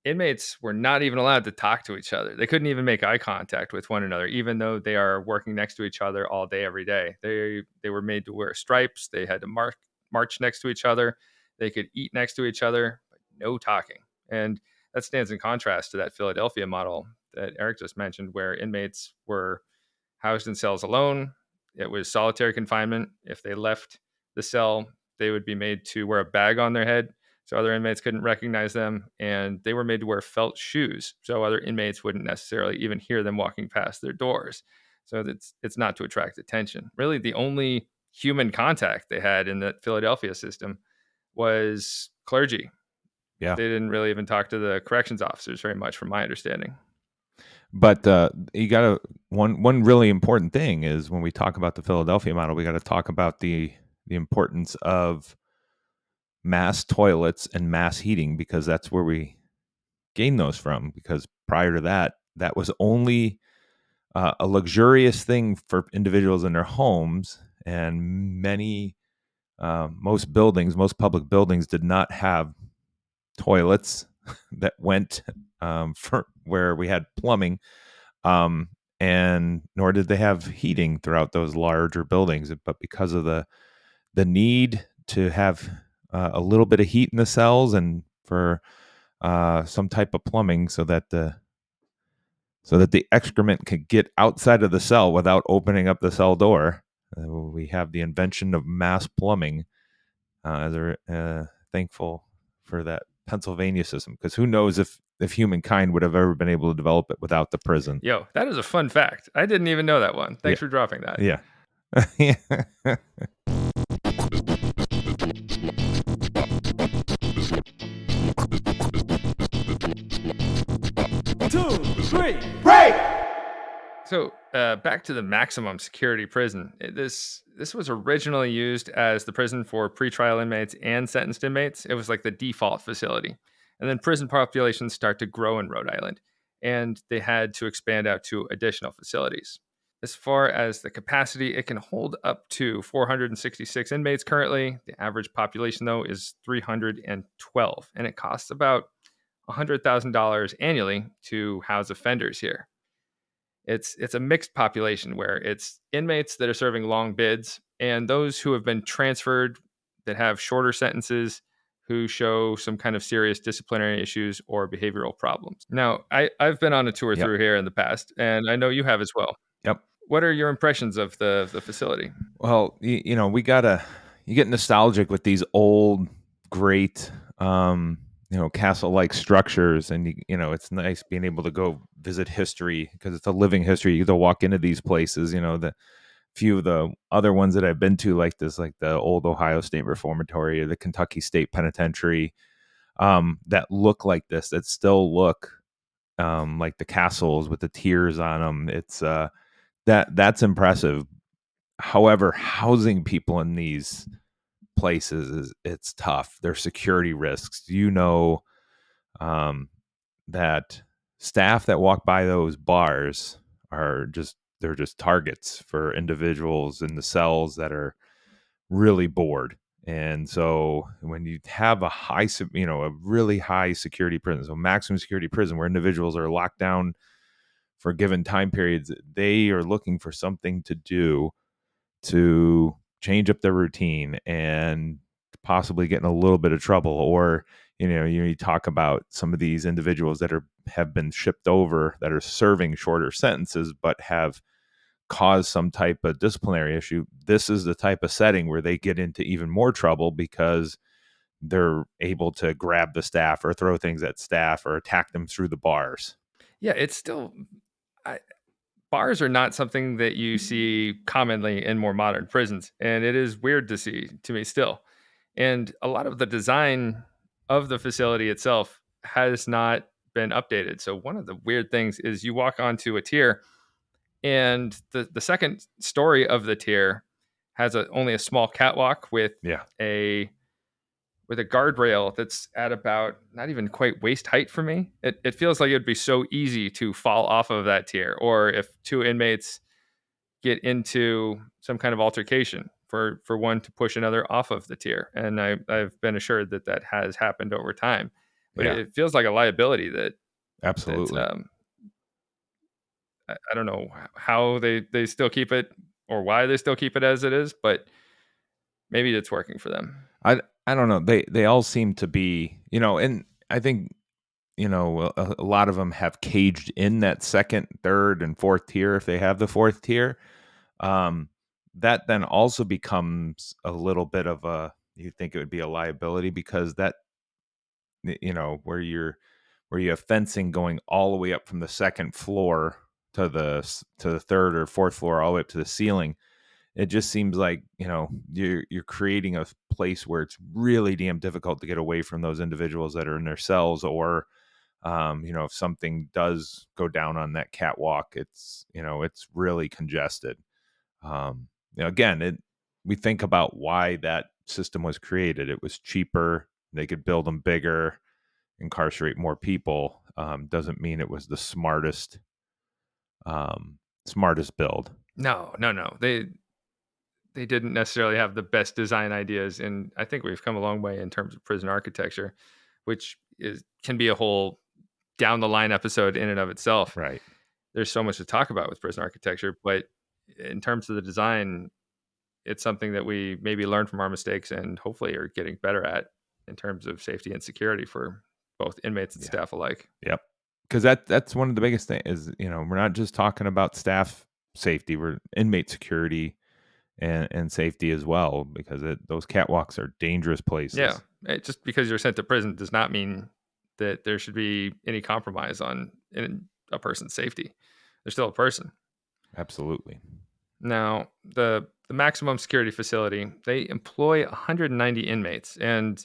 Inmates were not even allowed to talk to each other. They couldn't even make eye contact with one another, even though they are working next to each other all day, every day. They were made to wear stripes. They had to march next to each other. They could eat next to each other, but no talking. And that stands in contrast to that Philadelphia model that Eric just mentioned, where inmates were housed in cells alone. It was solitary confinement. If they left the cell, they would be made to wear a bag on their head so other inmates couldn't recognize them, and they were made to wear felt shoes so other inmates wouldn't necessarily even hear them walking past their doors. So it's not to attract attention. Really, the only human contact they had in the Philadelphia system was clergy. Yeah. They didn't really even talk to the corrections officers very much, from my understanding. But you got to one really important thing is when we talk about the Philadelphia model, we got to talk about the importance of mass toilets and mass heating, because that's where we gain those from. Because prior to that, that was only a luxurious thing for individuals in their homes, and most public buildings did not have toilets that went for where we had plumbing, and nor did they have heating throughout those larger buildings. But because of the need to have a little bit of heat in the cells, and for some type of plumbing, so that the excrement could get outside of the cell without opening up the cell door, we have the invention of mass plumbing. As a thankful for that Pennsylvania system, because who knows if humankind would have ever been able to develop it without the prison. Yo, that is a fun fact. I didn't even know that one. Thanks for dropping that. Yeah. Two, three. Break! So back to the maximum security prison. This was originally used as the prison for pretrial inmates and sentenced inmates. It was like the default facility. And then prison populations start to grow in Rhode Island, and they had to expand out to additional facilities. As far as the capacity, it can hold up to 466 inmates currently. The average population, though, is 312, and it costs about $100,000 annually to house offenders here. It's a mixed population where it's inmates that are serving long bids and those who have been transferred that have shorter sentences who show some kind of serious disciplinary issues or behavioral problems. Now, I've been on a tour Yep. through here in the past, and I know you have as well. Yep. What are your impressions of the facility? Well, you get nostalgic with these old, great, castle-like structures, and it's nice being able to go visit history, because it's a living history. You get to walk into these places. The few of the other ones that I've been to, like the old Ohio State Reformatory or the Kentucky State Penitentiary, that look like this, that still look like the castles with the tiers on them. It's that's impressive. However, housing people in these places it's tough. There's security risks. That staff that walk by those bars they're just targets for individuals in the cells that are really bored. And so when you have a really high security prison, so maximum security prison, where individuals are locked down for given time periods, they are looking for something to do to change up their routine and possibly get in a little bit of trouble. Or you talk about some of these individuals that have been shipped over, that are serving shorter sentences but have caused some type of disciplinary issue. This is the type of setting where they get into even more trouble, because they're able to grab the staff or throw things at staff or attack them through the bars. Yeah, it's still bars are not something that you see commonly in more modern prisons, and it is weird to see to me still. And a lot of the design of the facility itself has not been updated. So one of the weird things is you walk onto a tier, and the second story of the tier has only a small catwalk with Yeah. a guardrail that's at about not even quite waist height for me. It feels like it would be so easy to fall off of that tier, or if two inmates get into some kind of altercation, for one to push another off of the tier. And I've been assured that has happened over time. But Yeah. it feels like a liability that's Absolutely. I don't know how they still keep it, or why they still keep it as it is, but maybe it's working for them. I don't know. They all seem to be, and I think, a lot of them have caged in that second, third, and fourth tier, if they have the fourth tier. That then also becomes a little bit of you think it would be a liability, because that where you have fencing going all the way up from the second floor to the third or fourth floor, all the way up to the ceiling. It just seems like, you're creating a place where it's really damn difficult to get away from those individuals that are in their cells, or, if something does go down on that catwalk, it's really congested. Again, we think about why that system was created. It was cheaper. They could build them bigger, incarcerate more people. Doesn't mean it was the smartest build. No. They didn't necessarily have the best design ideas, and I think we've come a long way in terms of prison architecture, which can be a whole down the line episode in and of itself. Right. There's so much to talk about with prison architecture, but in terms of the design, it's something that we maybe learn from our mistakes and hopefully are getting better at in terms of safety and security for both inmates and staff alike. Yep. Because that's one of the biggest things is, we're not just talking about staff safety, we're inmate security and safety as well, because those catwalks are dangerous places. Yeah. Just because you're sent to prison does not mean that there should be any compromise in a person's safety. They're still a person. Absolutely. Now, the maximum security facility, they employ 190 inmates, and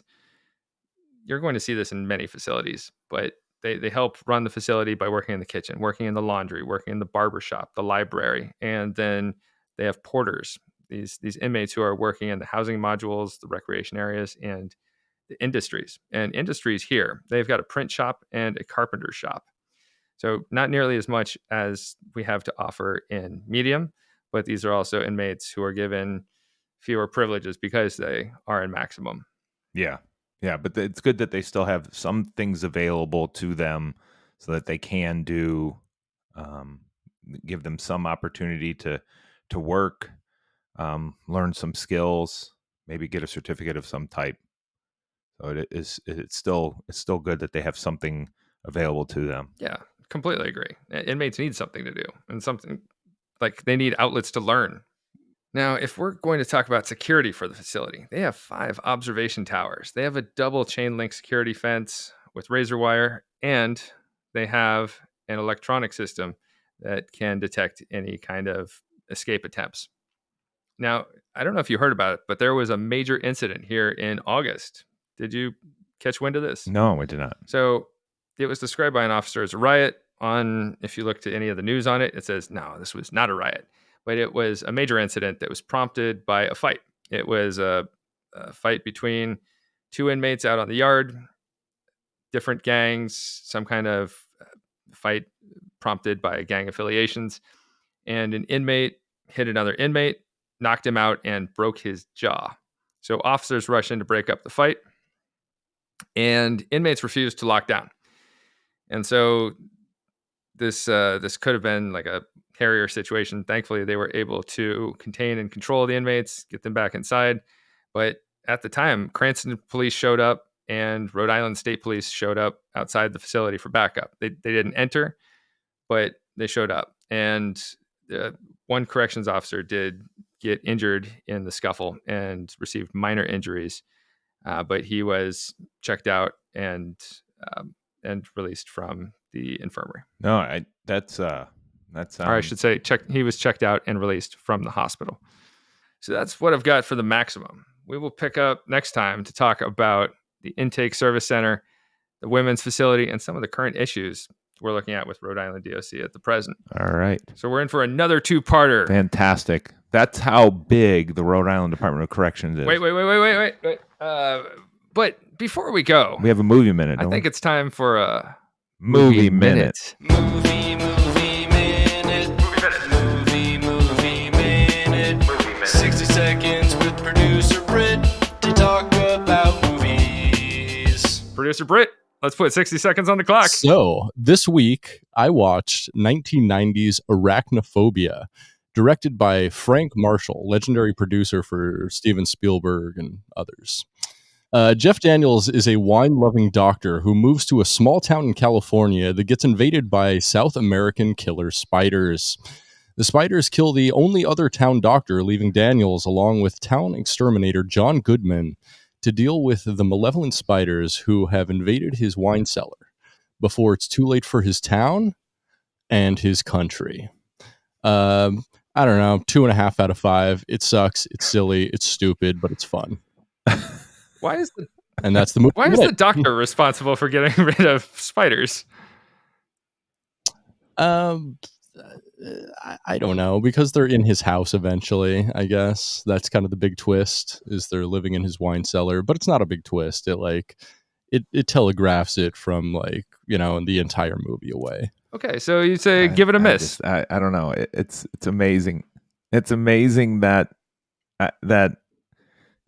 you're going to see this in many facilities, but they help run the facility by working in the kitchen, working in the laundry, working in the barber shop, the library, and then they have porters, these inmates who are working in the housing modules, the recreation areas, and the industries. And industries here, they've got a print shop and a carpenter shop. So not nearly as much as we have to offer in medium, but these are also inmates who are given fewer privileges because they are in maximum. Yeah. Yeah, but it's good that they still have some things available to them so that they can give them some opportunity to work, learn some skills, maybe get a certificate of some type. So it's still good that they have something available to them. Yeah, completely agree. Inmates need something to do, and something like they need outlets to learn. Now, if we're going to talk about security for the facility, they have 5 observation towers. They have a double chain link security fence with razor wire, and they have an electronic system that can detect any kind of escape attempts. Now, I don't know if you heard about it, but there was a major incident here in August. Did you catch wind of this? No, we did not. So it was described by an officer as a riot. If you look to any of the news on it, it says, no, this was not a riot. But it was a major incident that was prompted by a fight. It was a fight between 2 inmates out on the yard, different gangs, some kind of fight prompted by gang affiliations. And an inmate hit another inmate, knocked him out, and broke his jaw. So officers rushed in to break up the fight, and inmates refused to lock down. And so this could have been like a Harrier situation. Thankfully, they were able to contain and control the inmates, get them back inside. But at the time, Cranston police showed up and Rhode Island State Police showed up outside the facility for backup. They didn't enter, but they showed up. And one corrections officer did get injured in the scuffle and received minor injuries, but he was checked out and released from the infirmary. No, that's or I should say, he was checked out and released from the hospital. So that's what I've got for the maximum. We will pick up next time to talk about the intake service center, the women's facility, and some of the current issues we're looking at with Rhode Island DOC at the present. All right. So we're in for another 2-parter. Fantastic. That's how big the Rhode Island Department of Corrections is. Wait. But before we go, we have a movie minute. I think it's time for a movie minute. Movie minute. 60 seconds with producer Britt to talk about movies. Producer Britt, let's put 60 seconds on the clock. So this week, I watched 1990's Arachnophobia, directed by Frank Marshall, legendary producer for Steven Spielberg and others. Jeff Daniels is a wine-loving doctor who moves to a small town in California that gets invaded by South American killer spiders. The spiders kill the only other town doctor, leaving Daniels along with town exterminator John Goodman to deal with the malevolent spiders who have invaded his wine cellar before it's too late for his town and his country. I don't know, 2.5 out of 5. It sucks. It's silly. It's stupid, but it's fun. Why is And that's the movie. Why is the doctor responsible for getting rid of spiders? I don't know, because they're in his house eventually. I guess that's kind of the big twist, is they're living in his wine cellar, but it's not a big twist. It telegraphs it from the entire movie away. Okay, so you say give it a miss. I don't know. It's amazing. It's amazing that that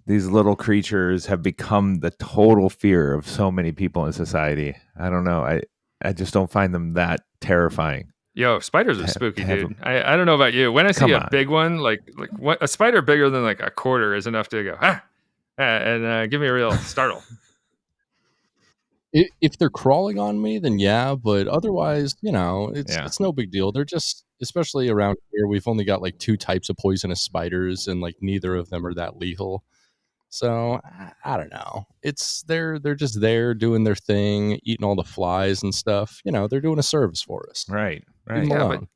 these little creatures have become the total fear of so many people in society. I don't know. I just don't find them that terrifying. Yo, spiders are spooky, dude. I don't know about you. When I see a big one, like what, a spider bigger than like a quarter is enough to go, and give me a real startle. If they're crawling on me, then yeah, but otherwise, it's no big deal. They're just, especially around here, we've only got like 2 types of poisonous spiders, and like neither of them are that lethal. So I don't know. They're just there doing their thing, eating all the flies and stuff. They're doing a service for us. Right. Leave them alone.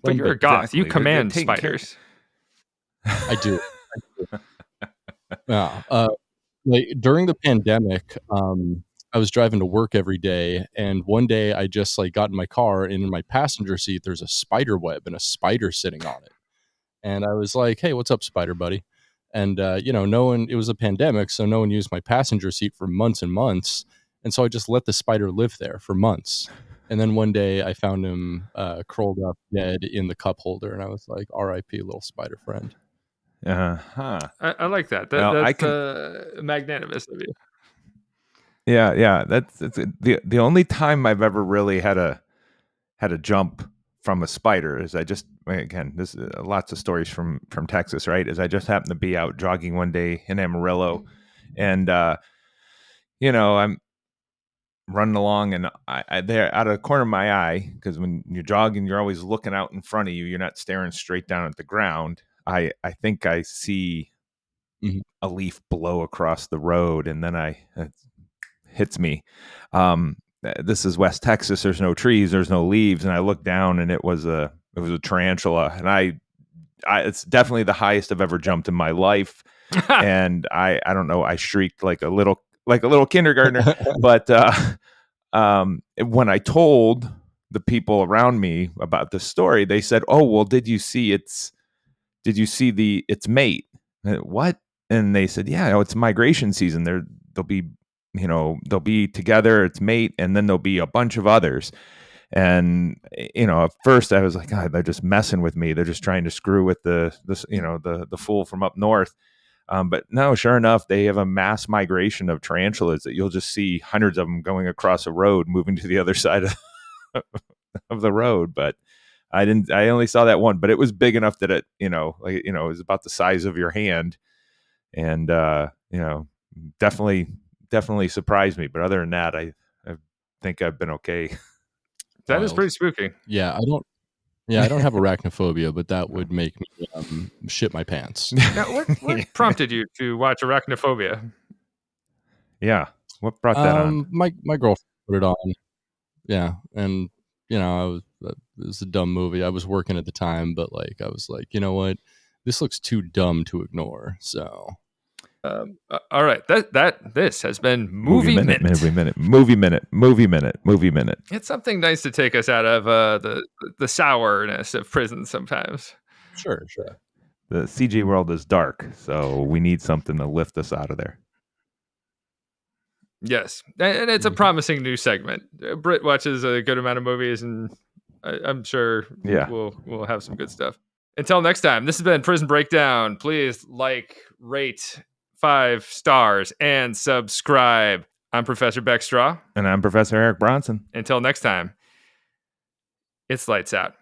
But you're a goth. Exactly. You command spiders. I do. Yeah. During the pandemic, I was driving to work every day, and one day I just got in my car, and in my passenger seat there's a spider web and a spider sitting on it. And I was like, "Hey, what's up, spider buddy?" And no one, it was a pandemic, so no one used my passenger seat for months and months. And so I just let the spider live there for months. And then one day I found him curled up dead in the cup holder, and I was like, "R.I.P. little spider friend." I like that. That's magnanimous of you. Yeah. That's the only time I've ever really had a jump from a spider is this is lots of stories from Texas, right? Is I just happened to be out jogging one day in Amarillo, and I'm running along, and I there out of the corner of my eye, because when you're jogging, you're always looking out in front of you. You're not staring straight down at the ground. I think I see a leaf blow across the road, and then it hits me. This is West Texas. There's no trees. There's no leaves. And I looked down, and it was a tarantula. And it's definitely the highest I've ever jumped in my life. And I don't know. I shrieked like a little kindergartner. But when I told the people around me about the story, they said, "Oh, well, did you see its mate?" What? And they said, "Yeah, it's migration season. They'll be together, its mate, and then there'll be a bunch of others." And at first I was like, "God, they're just messing with me. They're just trying to screw with the fool from up north." But no, sure enough, they have a mass migration of tarantulas that you'll just see hundreds of them going across a road, moving to the other side of the road. But I only saw that one, but it was big enough that it was about the size of your hand, and definitely surprised me. But other than that, I think I've been okay. That is pretty spooky. Yeah, I don't have arachnophobia, but that would make me shit my pants. Now, what prompted you to watch Arachnophobia? Yeah, what brought that on? My girlfriend put it on. Yeah, and it was a dumb movie. I was working at the time, but I was like, you know what, this looks too dumb to ignore. So. All right, this has been Movie Minute. Movie minute. It's something nice to take us out of the sourness of prison sometimes. Sure. The CG world is dark, so we need something to lift us out of there. Yes, and it's a promising new segment. Britt watches a good amount of movies, and I'm sure we'll have some good stuff. Until next time, this has been Prison Breakdown. Please rate 5 stars and subscribe. I'm Professor Beck Strah. And I'm Professor Eric Bronson. Until next time, it's lights out.